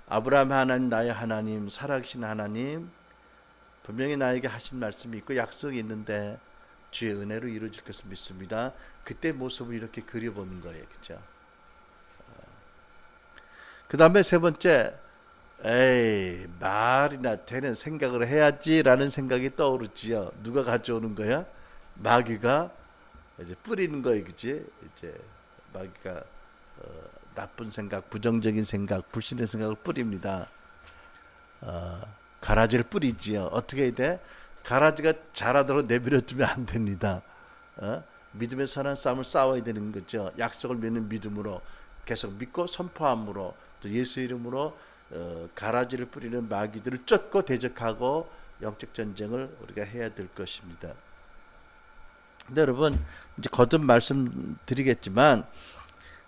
아브라함 하나님, 나의 하나님, 살아계신 하나님, 분명히 나에게 하신 말씀이 있고 약속이 있는데 주의 은혜로 이루어질 것을 믿습니다. 그때 모습을 이렇게 그려보는 거예요. 그죠? 그 다음에 세 번째, 에이, 말이나 되는 생각을 해야지라는 생각이 떠오르지요. 누가 가져오는 거야? 마귀가 이제 뿌리는 거예요. 그치? 이제 마귀가 나쁜 생각, 부정적인 생각, 불신의 생각을 뿌립니다. 가라지를 뿌리지요. 어떻게 해야 돼? 가라지가 자라도록 내버려 두면 안 됩니다. 믿음의 선한 싸움을 싸워야 되는 거죠. 약속을 믿는 믿음으로 계속 믿고 선포함으로 또 예수 이름으로 가라지를 뿌리는 마귀들을 쫓고 대적하고 영적 전쟁을 우리가 해야 될 것입니다. 근데 여러분 이제 거듭 말씀드리겠지만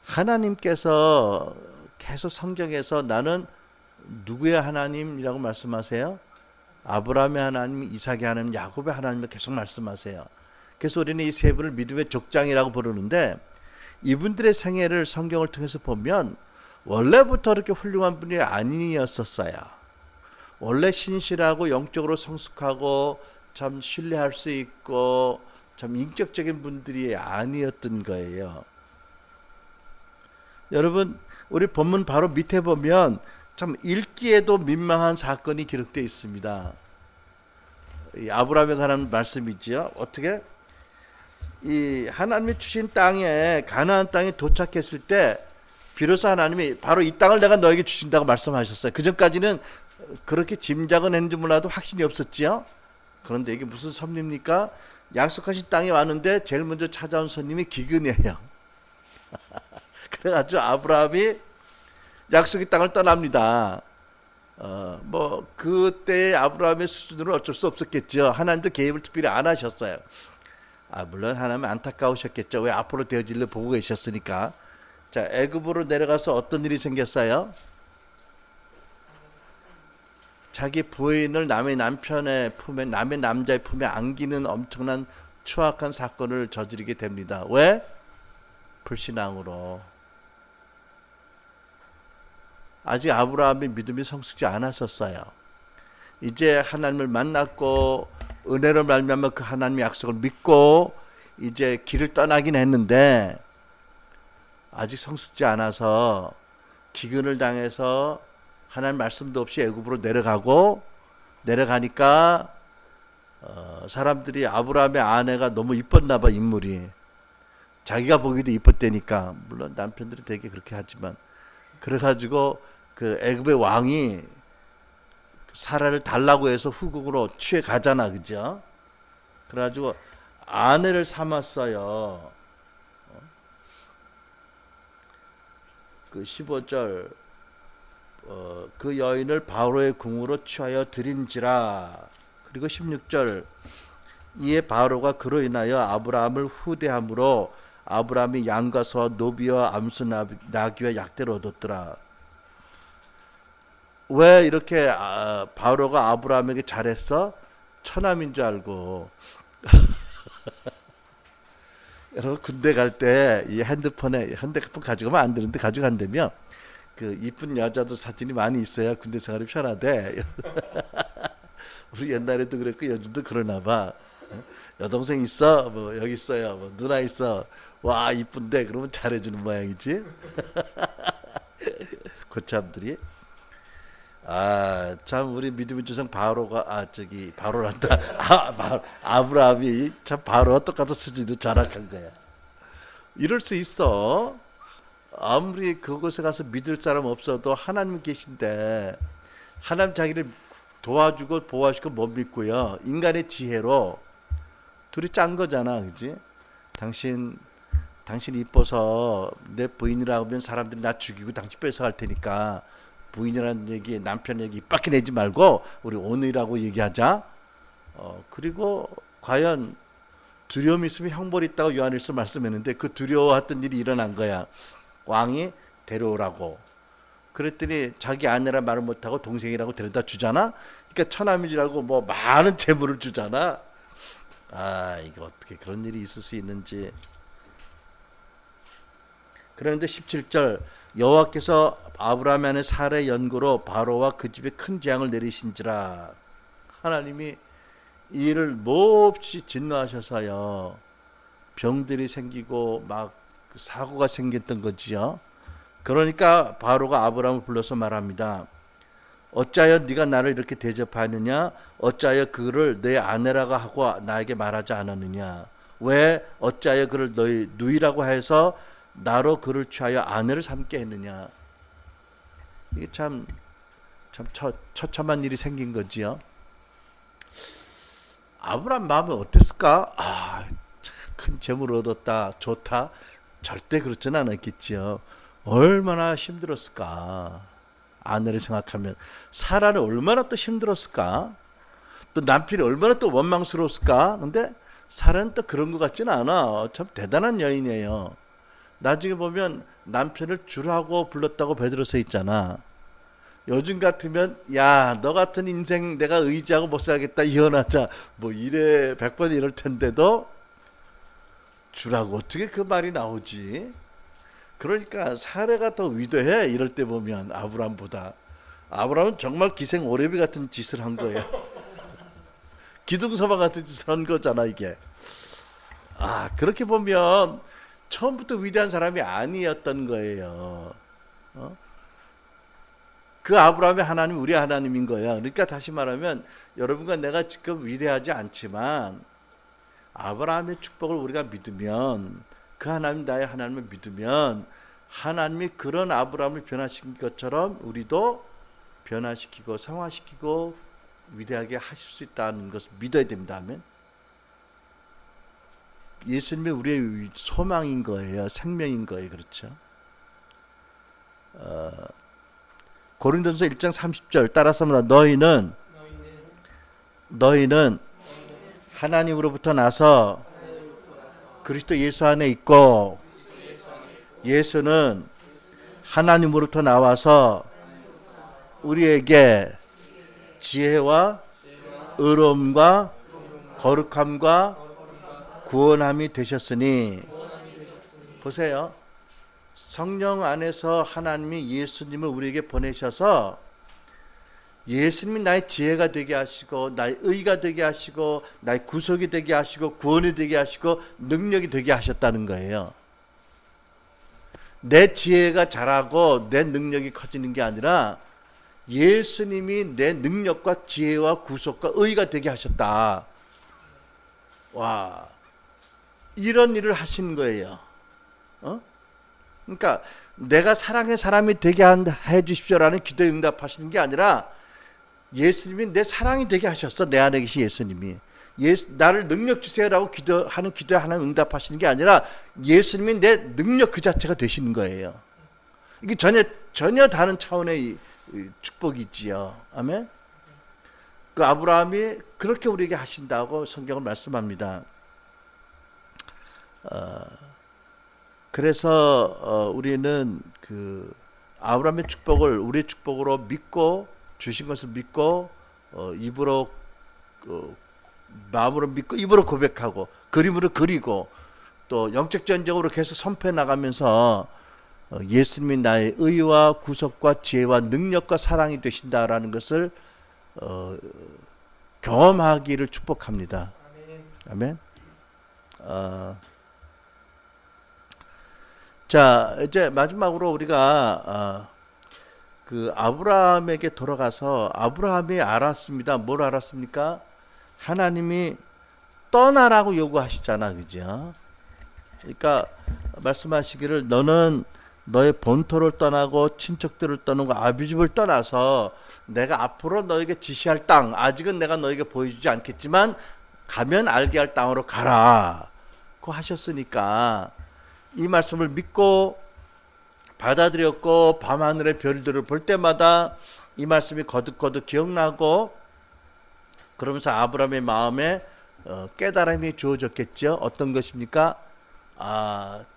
하나님께서 계속 성경에서 나는 누구의 하나님이라고 말씀하세요? 아브라함의 하나님, 이삭의 하나님, 야곱의 하나님을 계속 말씀하세요. 그래서 우리는 이 세 분을 믿음의 족장이라고 부르는데 이분들의 생애를 성경을 통해서 보면 원래부터 그렇게 훌륭한 분이 아니었었어요. 원래 신실하고 영적으로 성숙하고 참 신뢰할 수 있고 참 인격적인 분들이 아니었던 거예요. 여러분 우리 본문 바로 밑에 보면 참 읽기에도 민망한 사건이 기록되어 있습니다. 이 아브라함에 관한 말씀이지요. 어떻게? 이 하나님이 주신 땅에 가나안 땅에 도착했을 때 비로소 하나님이 바로 이 땅을 내가 너에게 주신다고 말씀하셨어요. 그 전까지는 그렇게 짐작은 했는지 몰라도 확신이 없었지요. 그런데 이게 무슨 섭리입니까? 약속하신 땅에 왔는데 제일 먼저 찾아온 손님이 기근이에요. 그래가지고 아브라함이 약속의 땅을 떠납니다. 뭐 그때 아브라함의 수준으로 어쩔 수 없었겠죠. 하나님도 개입을 특별히 안 하셨어요. 물론 하나님은 안타까우셨겠죠. 왜 앞으로 되어질 일 보고 계셨으니까. 자, 애굽으로 내려가서 어떤 일이 생겼어요? 자기 부인을 남의 남편의 품에, 남의 남자의 품에 안기는 엄청난 추악한 사건을 저지르게 됩니다. 왜? 불신앙으로. 아직 아브라함의 믿음이 성숙지 않았었어요. 이제 하나님을 만났고 은혜로 말미암아 그 하나님의 약속을 믿고 이제 길을 떠나긴 했는데 아직 성숙지 않아서 기근을 당해서 하나님 말씀도 없이 애굽으로 내려가니까 사람들이 아브라함의 아내가 너무 이뻤나 봐. 인물이 자기가 보기도 이뻤다니까. 물론 남편들이 되게 그렇게 하지만 그래가지고 그 애굽의 왕이 사라를 달라고 해서 후국으로 취해 가잖아. 그죠? 그래가지고 아내를 삼았어요. 그 15절 그 여인을 바로의 궁으로 취하여 드린지라. 그리고 16절 이에 바로가 그로 인하여 아브라함을 후대함으로 아브라함이 양과 소와 노비와 암수 나귀와 약대를 얻었더라. 왜 이렇게 바로가 아브라함에게 잘했어? 처남인 줄 알고. 여러분 군대 갈 때 이 핸드폰 가져가면 안 되는데 가져간다며 그 이쁜 여자도 사진이 많이 있어야 군대 생활이 편하대. 우리 옛날에도 그랬고 요즘도 그러나 봐. 여동생 있어? 뭐 여기 있어요. 뭐 누나 있어? 와 이쁜데 그러면 잘해주는 모양이지. 고참들이. 참 우리 믿음의 조상 바로가 바로란다. 아브라함이 참 바로와 똑같은 수준으로 자락한 거야. 이럴 수 있어. 아무리 그곳에 가서 믿을 사람 없어도 하나님 계신데 하나님 자기를 도와주고 보호하시고 못 믿고요. 인간의 지혜로 둘이 짠 거잖아, 그지? 당신 이뻐서 내 부인이라고 하면 사람들이 나 죽이고 당신 뺏어갈 테니까. 부인이라는 얘기, 남편 얘기 입 밖에 내지 말고 우리 오늘이라고 얘기하자. 그리고 과연 두려움이 있으면 형벌이 있다고 요한일서 말씀했는데 그 두려워했던 일이 일어난 거야. 왕이 데려오라고. 그랬더니 자기 아내라 말을 못하고 동생이라고 데려다 주잖아. 그러니까 처남이라고 뭐 많은 재물을 주잖아. 이거 어떻게 그런 일이 있을 수 있는지. 그런데 17절 여호와께서 아브라함의 안에 사라의 연고로 바로와 그 집에 큰 재앙을 내리신지라. 하나님이 이를 몹시 진노하셔서요 병들이 생기고 막 사고가 생겼던 거지요. 그러니까 바로가 아브라함을 불러서 말합니다. 어찌하여 네가 나를 이렇게 대접하느냐? 어찌하여 그를 내 아내라고 하고 나에게 말하지 않았느냐? 왜 어찌하여 그를 너희 누이라고 해서 나로 그를 취하여 아내를 삼게 했느냐? 이게 참 처참한 일이 생긴 거지요. 아브라함 마음이 어땠을까? 큰 재물을 얻었다, 좋다. 절대 그렇지는 않았겠지요. 얼마나 힘들었을까? 아내를 생각하면 사라는 얼마나 또 힘들었을까? 또 남편이 얼마나 또 원망스러웠을까? 근데 사라는 또 그런 것 같지는 않아. 참 대단한 여인이에요. 나중에 보면 남편을 주라고 불렀다고 베드로서 있잖아. 요즘 같으면 야, 너 같은 인생 내가 의지하고 못 살겠다, 이혼하자, 뭐 이래 100번 이럴 텐데도 주라고 어떻게 그 말이 나오지? 그러니까 사례가 더 위대해. 이럴 때 보면 아브라함보다. 아브라함은 정말 기생 오레비 같은 짓을 한 거예요. 기둥서방 같은 짓을 한 거잖아 이게. 그렇게 보면 처음부터 위대한 사람이 아니었던 거예요. 그 아브라함의 하나님 우리 하나님인 거야. 그러니까 다시 말하면 여러분과 내가 지금 위대하지 않지만 아브라함의 축복을 우리가 믿으면, 그 하나님 나의 하나님을 믿으면 하나님이 그런 아브라함을 변화시킨 것처럼 우리도 변화시키고 성화시키고 위대하게 하실 수 있다는 것을 믿어야 됩니다. 아멘. 예수님이 우리의 소망인 거예요. 생명인 거예요. 그렇죠? 고린도전서 1장 30절 따라서 너희는 하나님으로부터 나서 그리스도 예수 안에 있고, 예수는 하나님으로부터 나와서 우리에게 지혜와 의로움과 거룩함과 구원함이 되셨으니. 보세요. 성령 안에서 하나님이 예수님을 우리에게 보내셔서 예수님이 나의 지혜가 되게 하시고 나의 의가 되게 하시고 나의 구속이 되게 하시고 구원이 되게 하시고 능력이 되게 하셨다는 거예요. 내 지혜가 자라고 내 능력이 커지는 게 아니라 예수님이 내 능력과 지혜와 구속과 의가 되게 하셨다. 와, 이런 일을 하신 거예요. 그러니까 내가 사랑의 사람이 되게 해 주십시오라는 기도에 응답하시는 게 아니라 예수님이 내 사랑이 되게 하셨어. 내 안에 계신 예수님이. 나를 능력 주세요라고 기도하는 기도에 하나님 응답하시는 게 아니라 예수님이 내 능력 그 자체가 되시는 거예요. 이게 전혀 다른 차원의 축복이지요. 아멘. 그 아브라함이 그렇게 우리에게 하신다고 성경은 말씀합니다. 그래서 우리는 그 아브라함의 축복을 우리의 축복으로 믿고, 주신 것을 믿고, 입으로 마음으로 믿고 입으로 고백하고 그림으로 그리고 또 영적 전쟁으로 계속 선포해 나가면서 예수님이 나의 의와 구속과 지혜와 능력과 사랑이 되신다라는 것을 경험하기를 축복합니다. 아멘. 자, 이제 마지막으로 우리가 그 아브라함에게 돌아가서 아브라함이 알았습니다. 뭘 알았습니까? 하나님이 떠나라고 요구하시잖아, 그죠? 그러니까 말씀하시기를 너는 너의 본토를 떠나고 친척들을 떠나고 아비집을 떠나서 내가 앞으로 너에게 지시할 땅, 아직은 내가 너에게 보여주지 않겠지만 가면 알게 할 땅으로 가라 고 하셨으니까 이 말씀을 믿고 받아들였고 밤하늘의 별들을 볼 때마다 이 말씀이 거듭거듭 기억나고 그러면서 아브라함의 마음에 깨달음이 주어졌겠죠. 어떤 것입니까?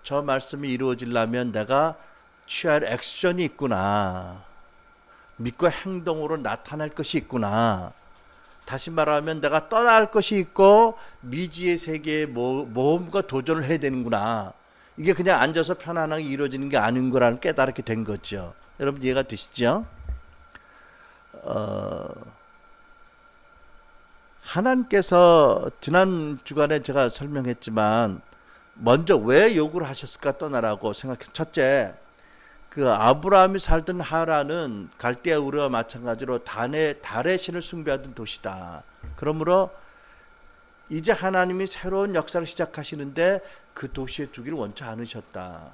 저 말씀이 이루어지려면 내가 취할 액션이 있구나. 믿고 행동으로 나타날 것이 있구나. 다시 말하면 내가 떠날 것이 있고 미지의 세계에 모험과 도전을 해야 되는구나. 이게 그냥 앉아서 편안하게 이루어지는 게 아닌 거라는 깨달게 된 거죠. 여러분 이해가 되시죠? 하나님께서 지난 주간에 제가 설명했지만 먼저 왜 요구를 하셨을까 떠나라고 생각해. 첫째, 그 아브라함이 살던 하란은 갈대아 우르와 마찬가지로 달의 신을 숭배하던 도시다. 그러므로 이제 하나님이 새로운 역사를 시작하시는데 그 도시에 두기를 원치 않으셨다.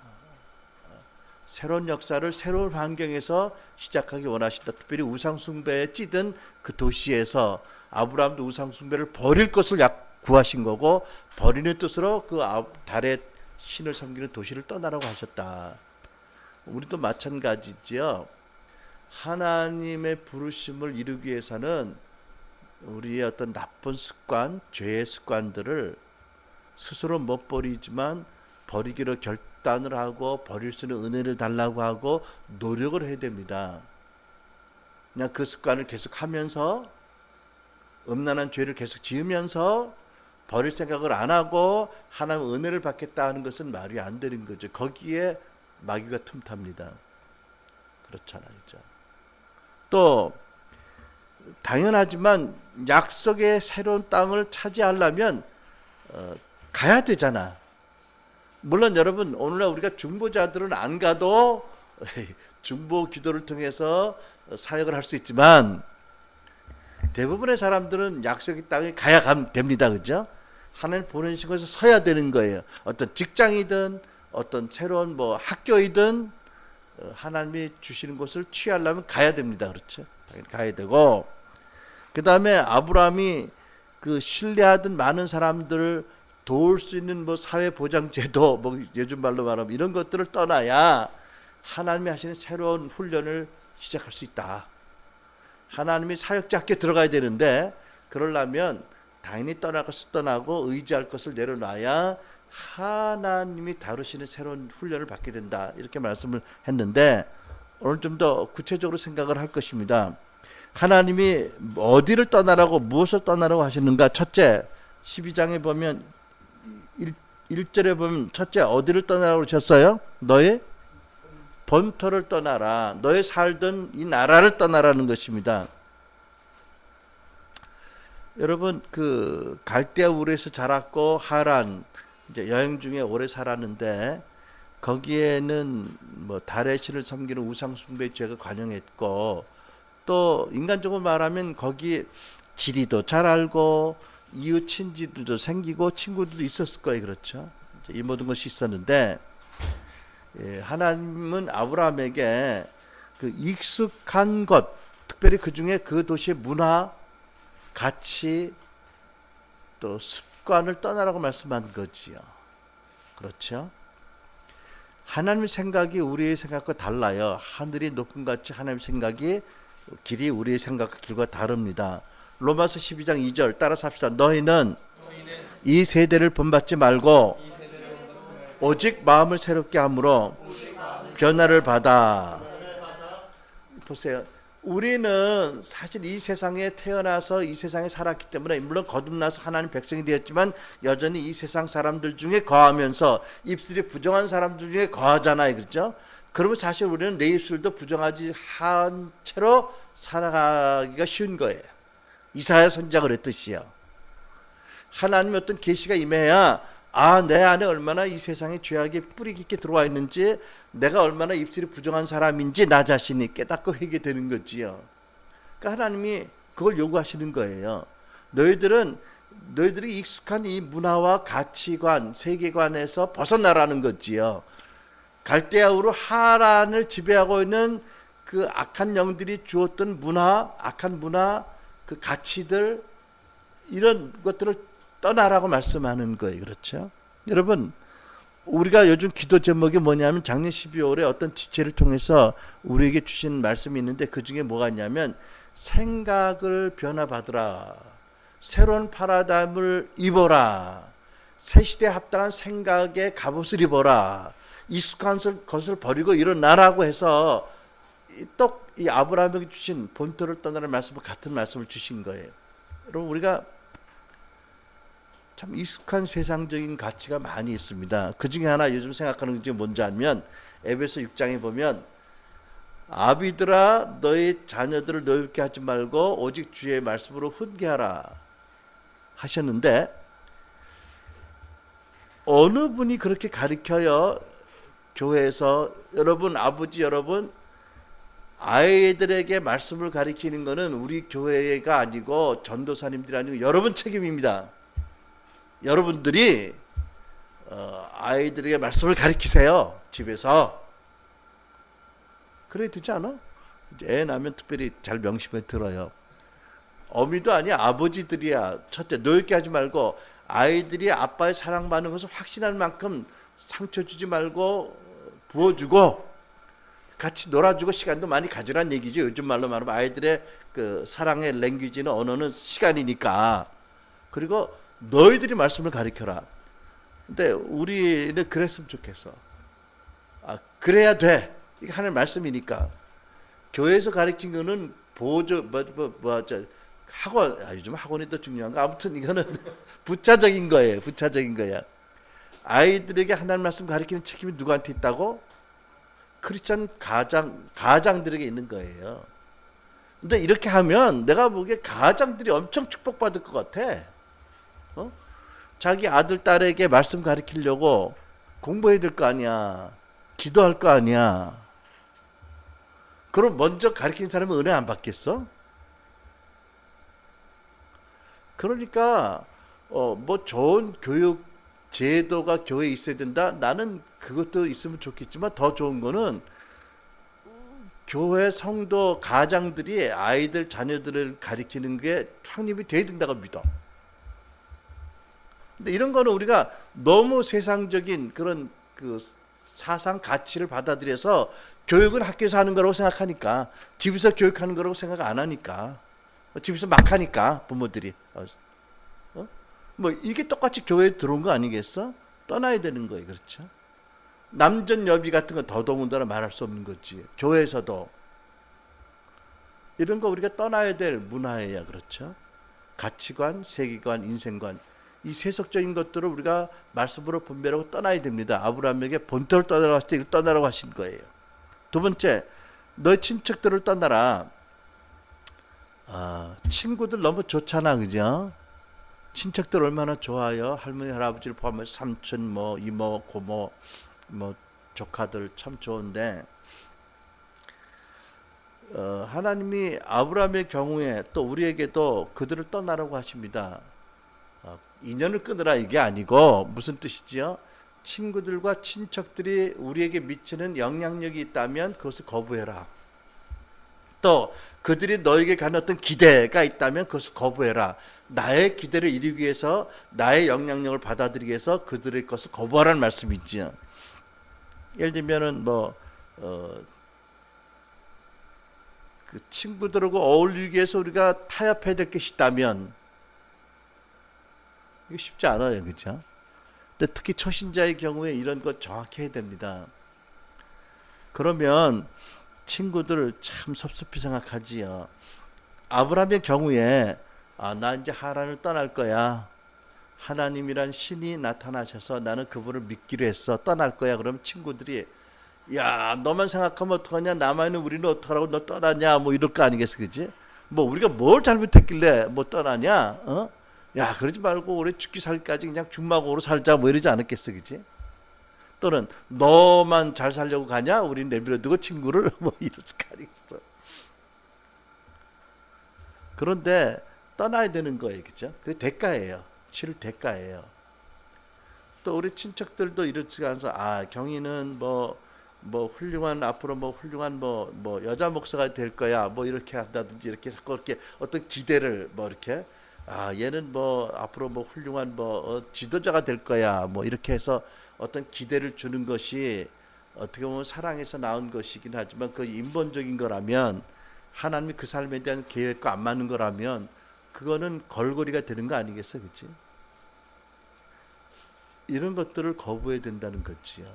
새로운 역사를 새로운 환경에서 시작하기 원하신다. 특별히 우상 숭배에 찌든 그 도시에서 아브라함도 우상 숭배를 버릴 것을 구하신 거고, 버리는 뜻으로 그 달의 신을 섬기는 도시를 떠나라고 하셨다. 우리도 마찬가지지요. 하나님의 부르심을 이루기 위해서는 우리의 어떤 나쁜 습관, 죄의 습관들을 스스로 못 버리지만 버리기로 결단을 하고 버릴 수 있는 은혜를 달라고 하고 노력을 해야 됩니다. 그냥 그 습관을 계속하면서 음란한 죄를 계속 지으면서 버릴 생각을 안 하고 하나님의 은혜를 받겠다 하는 것은 말이 안 되는 거죠. 거기에 마귀가 틈탑니다. 그렇잖아요. 그렇죠? 또 당연하지만 약속의 새로운 땅을 차지하려면 가야 되잖아. 물론 여러분, 오늘날 우리가 중보자들은 안 가도 중보 기도를 통해서 사역을 할 수 있지만 대부분의 사람들은 약속의 땅에 가야 됩니다. 그죠? 하나님 보내신 곳에 서야 되는 거예요. 어떤 직장이든 어떤 새로운 학교이든 하나님이 주시는 곳을 취하려면 가야 됩니다. 그렇죠? 당연히 가야 되고, 그 다음에 아브라함이 그 신뢰하던 많은 사람들을 도울 수 있는 사회보장제도, 요즘 말로 말하면 이런 것들을 떠나야 하나님이 하시는 새로운 훈련을 시작할 수 있다. 하나님이 사역자 학교에 들어가야 되는데, 그러려면 당연히 떠날 것을 떠나고 의지할 것을 내려놔야 하나님이 다루시는 새로운 훈련을 받게 된다. 이렇게 말씀을 했는데, 오늘 좀 더 구체적으로 생각을 할 것입니다. 하나님이 어디를 떠나라고, 무엇을 떠나라고 하시는가? 첫째, 12장에 보면 1절에 보면 첫째 어디를 떠나라고 하셨어요? 너의 본토를 떠나라. 너의 살던 이 나라를 떠나라는 것입니다. 여러분, 그 갈대아 우르에서 자랐고 하란, 이제 여행 중에 오래 살았는데 거기에는 달의 신을 섬기는 우상 숭배 죄가 관영했고, 또 인간적으로 말하면 거기 지리도 잘 알고 이웃 친지들도 생기고 친구들도 있었을 거예요. 그렇죠? 이 모든 것이 있었는데, 하나님은 아브라함에게 그 익숙한 것, 특별히 그 중에 그 도시의 문화, 가치, 또 습관을 떠나라고 말씀한 거지요. 그렇죠? 하나님의 생각이 우리의 생각과 달라요. 하늘이 높은 같이 하나님의 생각이 길이 우리의 생각과 길과 다릅니다. 로마서 12장 2절 따라서 합시다. 너희는 이 세대를 본받지 말고 오직 마음을 새롭게 함으로 변화를 받아. 보세요. 우리는 사실 이 세상에 태어나서 이 세상에 살았기 때문에, 물론 거듭나서 하나님 백성이 되었지만 여전히 이 세상 사람들 중에 거하면서 입술이 부정한 사람들 중에 거하잖아요. 그렇죠? 그러면 사실 우리는 내 입술도 부정하지 한 채로 살아가기가 쉬운 거예요. 이사야 선지자가 그랬듯이요. 하나님의 어떤 계시가 임해야 내 안에 얼마나 이 세상에 죄악이 뿌리 깊게 들어와 있는지, 내가 얼마나 입술이 부정한 사람인지 나 자신이 깨닫고 회개되는 거지요. 그러니까 하나님이 그걸 요구하시는 거예요. 너희들이 익숙한 이 문화와 가치관, 세계관에서 벗어나라는 거지요. 갈대아우르 하란을 지배하고 있는 그 악한 영들이 주었던 문화, 악한 문화, 그 가치들, 이런 것들을 떠나라고 말씀하는 거예요. 그렇죠? 여러분, 우리가 요즘 기도 제목이 뭐냐면 작년 12월에 어떤 지체를 통해서 우리에게 주신 말씀이 있는데, 그 중에 뭐가 있냐면 생각을 변화받으라, 새로운 파라다임을 입어라, 새 시대에 합당한 생각의 갑옷을 입어라, 익숙한 것을 버리고 일어나라고 해서 또 이 아브라함에게 주신 본토를 떠나는 말씀과 같은 말씀을 주신 거예요. 여러분, 우리가 참 익숙한 세상적인 가치가 많이 있습니다. 그 중에 하나 요즘 생각하는 게 뭔지 알면, 에베소 6장에 보면 아비들아 너희 자녀들을 노엽게 하지 말고 오직 주의 말씀으로 훈계하라. 하셨는데 어느 분이 그렇게 가르쳐요? 교회에서 여러분, 아버지 여러분, 아이들에게 말씀을 가르치는 것은 우리 교회가 아니고 전도사님들이 아니고 여러분 책임입니다. 여러분들이 아이들에게 말씀을 가르치세요. 집에서. 그래야 되지 않아? 애 낳으면 특별히 잘 명심해 들어요. 어미도 아니야, 아버지들이야. 첫째, 노엽게 하지 말고 아이들이 아빠의 사랑받는 것을 확신할 만큼 상처 주지 말고 부어주고 같이 놀아주고 시간도 많이 가지란 얘기죠. 요즘 말로 말하면 아이들의 그 사랑의 랭귀지는 언어는 시간이니까. 그리고 너희들이 말씀을 가르쳐라. 근데 우리는 그랬으면 좋겠어. 그래야 돼. 이게 하나님 말씀이니까. 교회에서 가르친 거는 보조 학원, 요즘 학원이 더 중요한가? 아무튼 이거는 부차적인 거예요. 부차적인 거야. 아이들에게 하나님 말씀 가르치는 책임이 누구한테 있다고? 크리스찬 가장들에게 있는 거예요. 근데 이렇게 하면 내가 보기에 가장들이 엄청 축복받을 것 같아. 자기 아들, 딸에게 말씀 가르치려고 공부해야 될 거 아니야. 기도할 거 아니야. 그럼 먼저 가르치는 사람은 은혜 안 받겠어? 그러니까 뭐 좋은 교육 제도가 교회에 있어야 된다. 나는 그것도 있으면 좋겠지만 더 좋은 거는 교회 성도 가장들이 아이들 자녀들을 가르치는 게 확립이 돼야 된다고 믿어. 근데 이런 거는 우리가 너무 세상적인 그런 그 사상 가치를 받아들여서 교육은 학교에서 하는 거라고 생각하니까, 집에서 교육하는 거라고 생각 안 하니까, 집에서 막 하니까 부모들이 뭐 이게 똑같이 교회에 들어온 거 아니겠어? 떠나야 되는 거예요. 그렇죠? 남전 여비 같은 거 더더군다나 말할 수 없는 거지. 교회에서도 이런 거 우리가 떠나야 될 문화예요. 그렇죠? 가치관, 세계관, 인생관, 이 세속적인 것들을 우리가 말씀으로 분별하고 떠나야 됩니다. 아브라함에게 본토를 떠나라고 하실 때 이거 떠나라고 하신 거예요. 두 번째, 너의 친척들을 떠나라. 친구들 너무 좋잖아, 그죠? 친척들 얼마나 좋아요. 할머니, 할아버지를 포함해서 삼촌, 뭐 이모, 고모, 뭐 조카들 참 좋은데, 하나님이 아브라함의 경우에 또 우리에게도 그들을 떠나라고 하십니다. 인연을 끊으라 이게 아니고 무슨 뜻이지요? 친구들과 친척들이 우리에게 미치는 영향력이 있다면 그것을 거부해라. 또 그들이 너에게 가는 어떤 기대가 있다면 그것을 거부해라. 나의 기대를 이루기 위해서, 나의 영향력을 받아들이기 위해서 그들의 것을 거부하라는 말씀이지요. 예를 들면은 그 친구들하고 어울리기 위해서 우리가 타협해야 될 것이 있다면 이게 쉽지 않아요, 그렇죠? 근데 특히 초신자의 경우에 이런 것 정확히 해야 됩니다. 그러면 친구들 참 섭섭히 생각하지요. 아브라함의 경우에 나 이제 하란을 떠날 거야. 하나님이란 신이 나타나셔서 나는 그분을 믿기로 했어. 떠날 거야. 그러면 친구들이 야, 너만 생각하면 어떡하냐? 나만 있는 우리는 어떡하라고 너 떠나냐? 뭐 이럴 거 아니겠어, 그지? 뭐 우리가 뭘 잘못했길래 뭐 떠나냐? 야, 그러지 말고 우리 죽기 살기까지 그냥 죽마고로 살자 뭐 이러지 않았겠어, 그지? 또는 너만 잘 살려고 가냐? 우린 내버려 두고 친구를 뭐 이럴 수가 아니겠어. 그런데 떠나야 되는 거예요, 그죠? 그 대가예요. 치를 대가예요. 또 우리 친척들도 이렇지 않아서 경희는 뭐 훌륭한 앞으로 뭐 훌륭한 뭐 여자 목사가 될 거야 뭐 이렇게 한다든지 이렇게 자꾸 이렇게 어떤 기대를 뭐 이렇게 얘는 뭐 앞으로 뭐 훌륭한 지도자가 될 거야 뭐 이렇게 해서 어떤 기대를 주는 것이 어떻게 보면 사랑에서 나온 것이긴 하지만 그 인본적인 거라면, 하나님이 그 삶에 대한 계획과 안 맞는 거라면 그거는 걸거리가 되는 거 아니겠어, 그렇지? 이런 것들을 거부해야 된다는 거지요.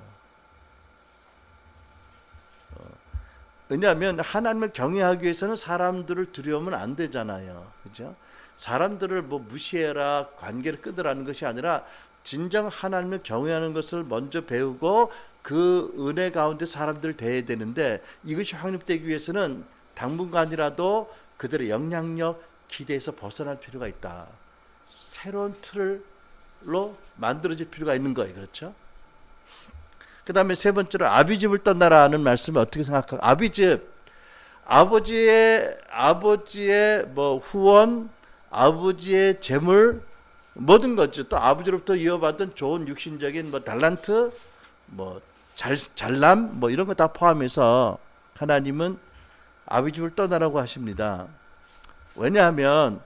왜냐하면 하나님을 경외하기 위해서는 사람들을 두려우면 안 되잖아요, 그죠? 사람들을 뭐 무시해라, 관계를 끊으라는 것이 아니라 진정 하나님을 경외하는 것을 먼저 배우고 그 은혜 가운데 사람들을 대해야 되는데, 이것이 확립되기 위해서는 당분간이라도 그들의 영향력, 기대에서 벗어날 필요가 있다. 새로운 틀로 만들어질 필요가 있는 거예요. 그렇죠? 그 다음에 세 번째로 아비집을 떠나라는 말씀을 어떻게 생각할까? 아비집, 아버지의 뭐 후원, 아버지의 재물, 모든 것죠. 또 아버지로부터 이어받은 좋은 육신적인 뭐 달란트, 뭐 잘남, 뭐 이런 거 다 포함해서 하나님은 아비집을 떠나라고 하십니다. 왜냐하면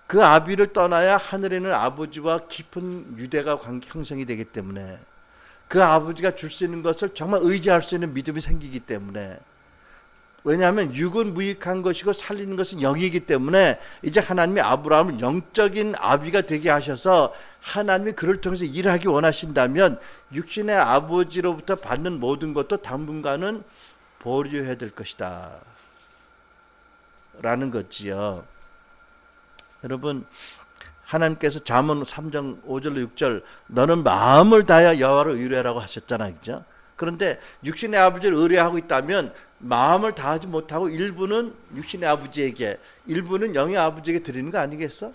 그 아비를 떠나야 하늘에는 아버지와 깊은 유대가 관계 형성이 되기 때문에, 그 아버지가 줄 수 있는 것을 정말 의지할 수 있는 믿음이 생기기 때문에, 왜냐하면 육은 무익한 것이고 살리는 것은 영이기 때문에 이제 하나님이 아브라함을 영적인 아비가 되게 하셔서 하나님이 그를 통해서 일하기 원하신다면 육신의 아버지로부터 받는 모든 것도 당분간은 보류해야 될 것이다 라는 거지요. 여러분, 하나님께서 잠언 3장 5절로 6절 너는 마음을 다하여 여호와를 의뢰하라고 하셨잖아요. 그죠? 그런데 육신의 아버지를 의뢰하고 있다면 마음을 다하지 못하고 일부는 육신의 아버지에게, 일부는 영의 아버지에게 드리는 거 아니겠어?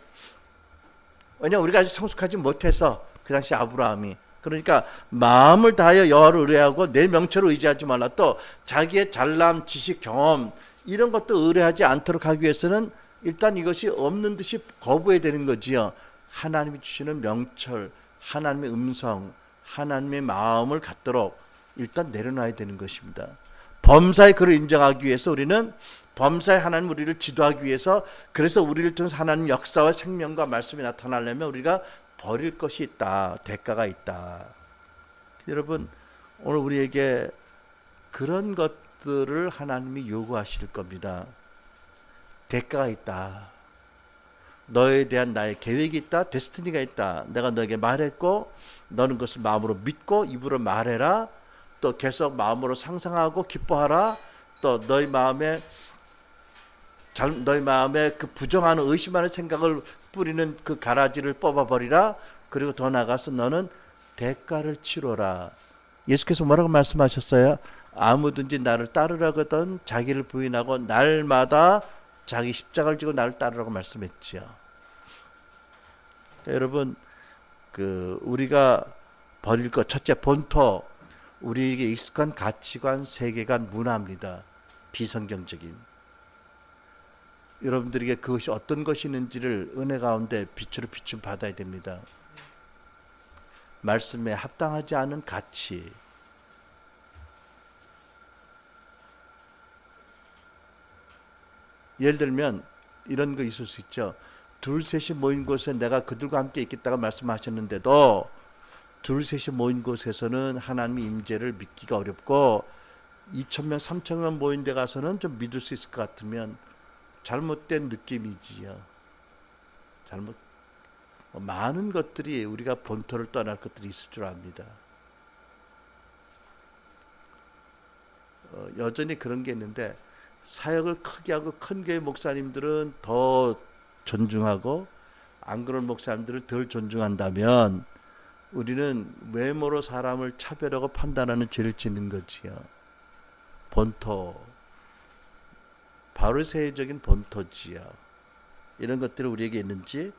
왜냐하면 우리가 아직 성숙하지 못해서, 그 당시 아브라함이. 그러니까 마음을 다하여 여호와를 의뢰하고 내 명철을 의지하지 말라. 또 자기의 잘남, 지식, 경험 이런 것도 의뢰하지 않도록 하기 위해서는 일단 이것이 없는 듯이 거부해야 되는 거지요. 하나님이 주시는 명철, 하나님의 음성, 하나님의 마음을 갖도록 일단 내려놔야 되는 것입니다. 범사의 그를 인정하기 위해서 우리는 범사의 하나님 우리를 지도하기 위해서, 그래서 우리를 통해서 하나님 역사와 생명과 말씀이 나타나려면 우리가 버릴 것이 있다. 대가가 있다. 여러분, 오늘 우리에게 그런 것들을 하나님이 요구하실 겁니다. 대가가 있다. 너에 대한 나의 계획이 있다. 데스티니가 있다. 내가 너에게 말했고 너는 그것을 마음으로 믿고 입으로 말해라. 또 계속 마음으로 상상하고 기뻐하라. 또 너희 마음에 그 부정하는 의심하는 생각을 뿌리는 그 가라지를 뽑아버리라. 그리고 더 나아가서 너는 대가를 치러라. 예수께서 뭐라고 말씀하셨어요? 아무든지 나를 따르라거든 자기를 부인하고 날마다 자기 십자가를 지고 나를 따르라고 말씀했지요. 여러분, 우리가 버릴 것, 첫째 본토, 우리에게 익숙한 가치관, 세계관, 문화입니다. 비성경적인. 여러분들에게 그것이 어떤 것이 있는지를 은혜 가운데 빛으로 비춤 받아야 됩니다. 말씀에 합당하지 않은 가치, 예를 들면 이런 거 있을 수 있죠. 둘 셋이 모인 곳에 내가 그들과 함께 있겠다고 말씀하셨는데도 둘 셋이 모인 곳에서는 하나님의 임재를 믿기가 어렵고 2,000명 3,000명 모인 데 가서는 좀 믿을 수 있을 것 같으면 잘못된 느낌이지요. 많은 것들이 우리가 본토를 떠날 것들이 있을 줄 압니다. 여전히 그런 게 있는데, 사역을 크게 하고 큰 교회 목사님들은 더 존중하고 안 그런 목사님들을 덜 존중한다면 우리는 외모로 사람을 차별하고 판단하는 죄를 짓는 거지요. 본토, 바리새인적인 본토지요. 이런 것들이 우리에게 있는지,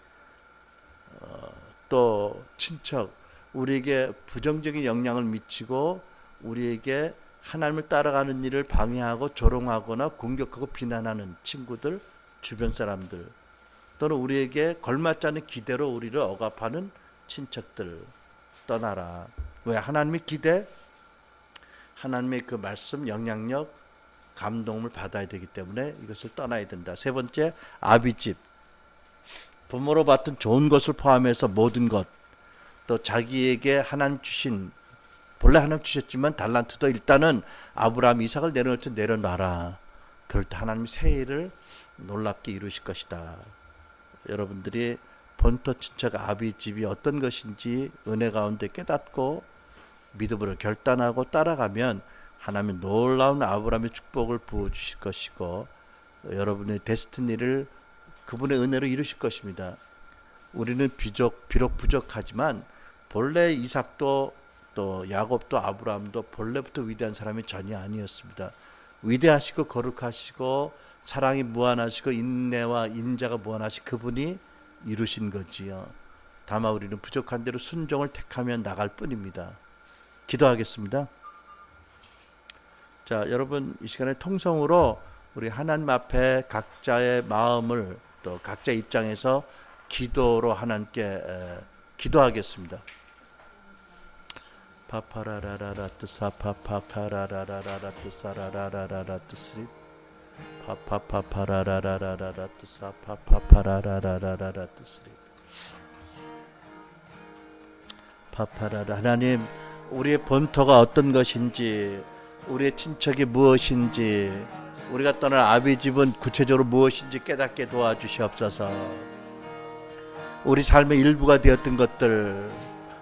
또 친척, 우리에게 부정적인 영향을 미치고 우리에게 하나님을 따라가는 일을 방해하고 조롱하거나 공격하고 비난하는 친구들, 주변 사람들, 또는 우리에게 걸맞지 않은 기대로 우리를 억압하는 친척들 떠나라. 왜? 하나님의 기대, 하나님의 그 말씀, 영향력, 감동을 받아야 되기 때문에 이것을 떠나야 된다. 세 번째, 아비집. 부모로 받은 좋은 것을 포함해서 모든 것, 또 자기에게 하나님 주신, 본래 하나님 주셨지만 달란트도 일단은 아브라함, 이삭을 내려놓을 때 내려놔라. 그럴 때 하나님이 새 일을 놀랍게 이루실 것이다. 여러분들이 본토 친척 아비집이 어떤 것인지 은혜 가운데 깨닫고 믿음으로 결단하고 따라가면 하나님은 놀라운 아브라함의 축복을 부어주실 것이고 여러분의 데스티니를 그분의 은혜로 이루실 것입니다. 우리는 비록 부족하지만 본래 이삭도 또 야곱도 아브라함도 본래부터 위대한 사람이 전혀 아니었습니다. 위대하시고 거룩하시고 사랑이 무한하시고 인내와 인자가 무한하신 그분이 이루신 거지요. 다만 우리는 부족한 대로 순종을 택하며 나갈 뿐입니다. 기도하겠습니다. 자, 여러분 이 시간에 통성으로 우리 하나님 앞에 각자의 마음을 또 각자의 입장에서 기도로 하나님께 기도하겠습니다. 파파라라라라트 사파파카라라라라트 사라라라라라트 스리 파파파파라라라라라트 사파파파라라라라라트 스리 파파라라. 하나님, 우리의 본토가 어떤 것인지, 우리의 친척이 무엇인지, 우리가 떠날 아비 집은 구체적으로 무엇인지 깨닫게 도와주시옵소서. 우리 삶의 일부가 되었던 것들,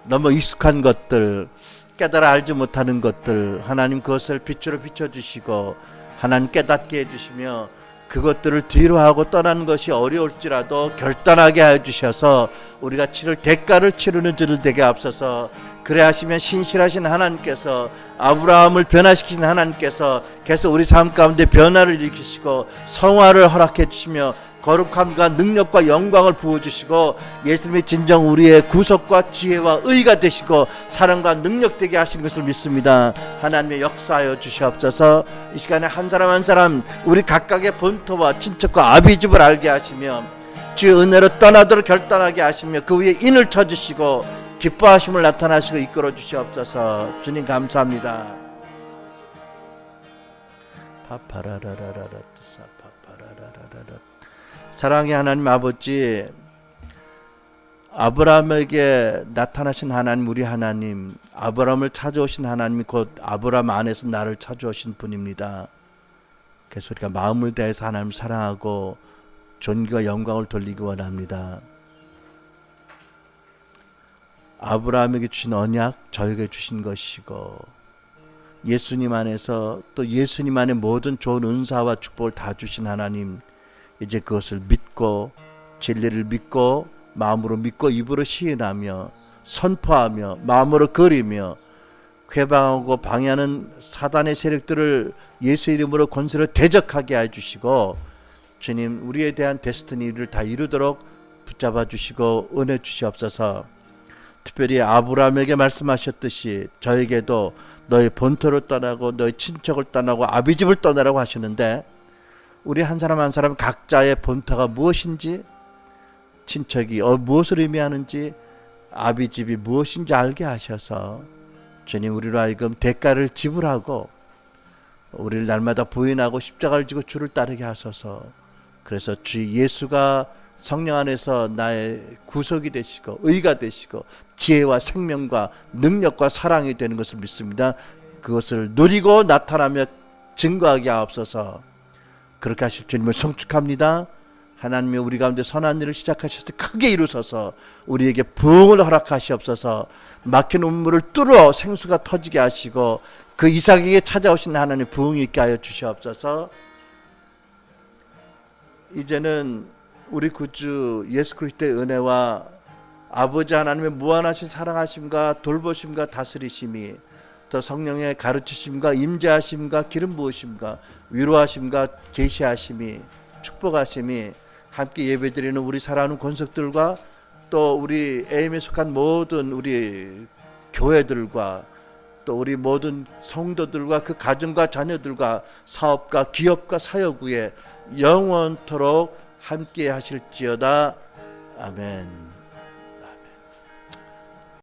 너무 익숙한 것들, 깨달아 알지 못하는 것들, 하나님 그것을 빛으로 비춰주시고 하나님 깨닫게 해주시며 그것들을 뒤로 하고 떠나는 것이 어려울지라도 결단하게 해주셔서 우리가 치를 대가를 치르는 줄을 되게 앞서서, 그래 하시면 신실하신 하나님께서, 아브라함을 변화시키신 하나님께서 계속 우리 삶 가운데 변화를 일으키시고 성화를 허락해 주시며 거룩함과 능력과 영광을 부어주시고 예수님의 진정 우리의 구속과 지혜와 의가 되시고 사랑과 능력 되게 하시는 것을 믿습니다. 하나님의 역사하여 주시옵소서. 이 시간에 한 사람 한 사람 우리 각각의 본토와 친척과 아비집을 알게 하시며 주의 은혜로 떠나도록 결단하게 하시며 그 위에 인을 쳐주시고 기뻐하심을 나타나시고 이끌어 주시옵소서. 주님 감사합니다. 파파라라라라라뜨사 파파라라라라. 사랑의 하나님 아버지, 아브라함에게 나타나신 하나님, 우리 하나님, 아브라함을 찾아오신 하나님이 곧 아브라함 안에서 나를 찾아오신 분입니다. 그래서 우리가 마음을 다해서 하나님을 사랑하고 존귀와 영광을 돌리기 원합니다. 아브라함에게 주신 언약 저에게 주신 것이고 예수님 안에서 또 예수님 안에 모든 좋은 은사와 축복을 다 주신 하나님, 이제 그것을 믿고 진리를 믿고 마음으로 믿고 입으로 시인하며 선포하며 마음으로 그리며 회방하고 방해하는 사단의 세력들을 예수 이름으로 권세로 대적하게 해주시고 주님, 우리에 대한 데스티니를 다 이루도록 붙잡아 주시고 은혜 주시옵소서. 특별히 아브라함에게 말씀하셨듯이 저에게도 너의 본토를 떠나고 너의 친척을 떠나고 아비집을 떠나라고 하시는데, 우리 한 사람 한 사람 각자의 본토가 무엇인지, 친척이 무엇을 의미하는지, 아비집이 무엇인지 알게 하셔서 주님, 우리로 하여금 대가를 지불하고 우리를 날마다 부인하고 십자가를 지고 주를 따르게 하소서. 그래서 주 예수가 성령 안에서 나의 구속이 되시고 의가 되시고 지혜와 생명과 능력과 사랑이 되는 것을 믿습니다. 그것을 누리고 나타나며 증거하게 하옵소서. 그렇게 하실 주님을 성축합니다. 하나님이 우리 가운데 선한 일을 시작하셔서 크게 이루소서. 우리에게 부흥을 허락하시옵소서. 막힌 운물을 뚫어 생수가 터지게 하시고 그 이삭에게 찾아오신 하나님 부흥이 있게 하여 주시옵소서. 이제는 우리 구주 예수 그리스도의 은혜와 아버지 하나님의 무한하신 사랑하심과 돌보심과 다스리심이, 또 성령의 가르치심과 임재하심과 기름 부으심과 위로하심과 계시하심이 축복하심이 함께 예배드리는 우리 사랑하는 권속들과 또 우리 AM에 속한 모든 우리 교회들과 또 우리 모든 성도들과 그 가정과 자녀들과 사업과 기업과 사역구에 영원토록 함께 하실지어다. 아멘.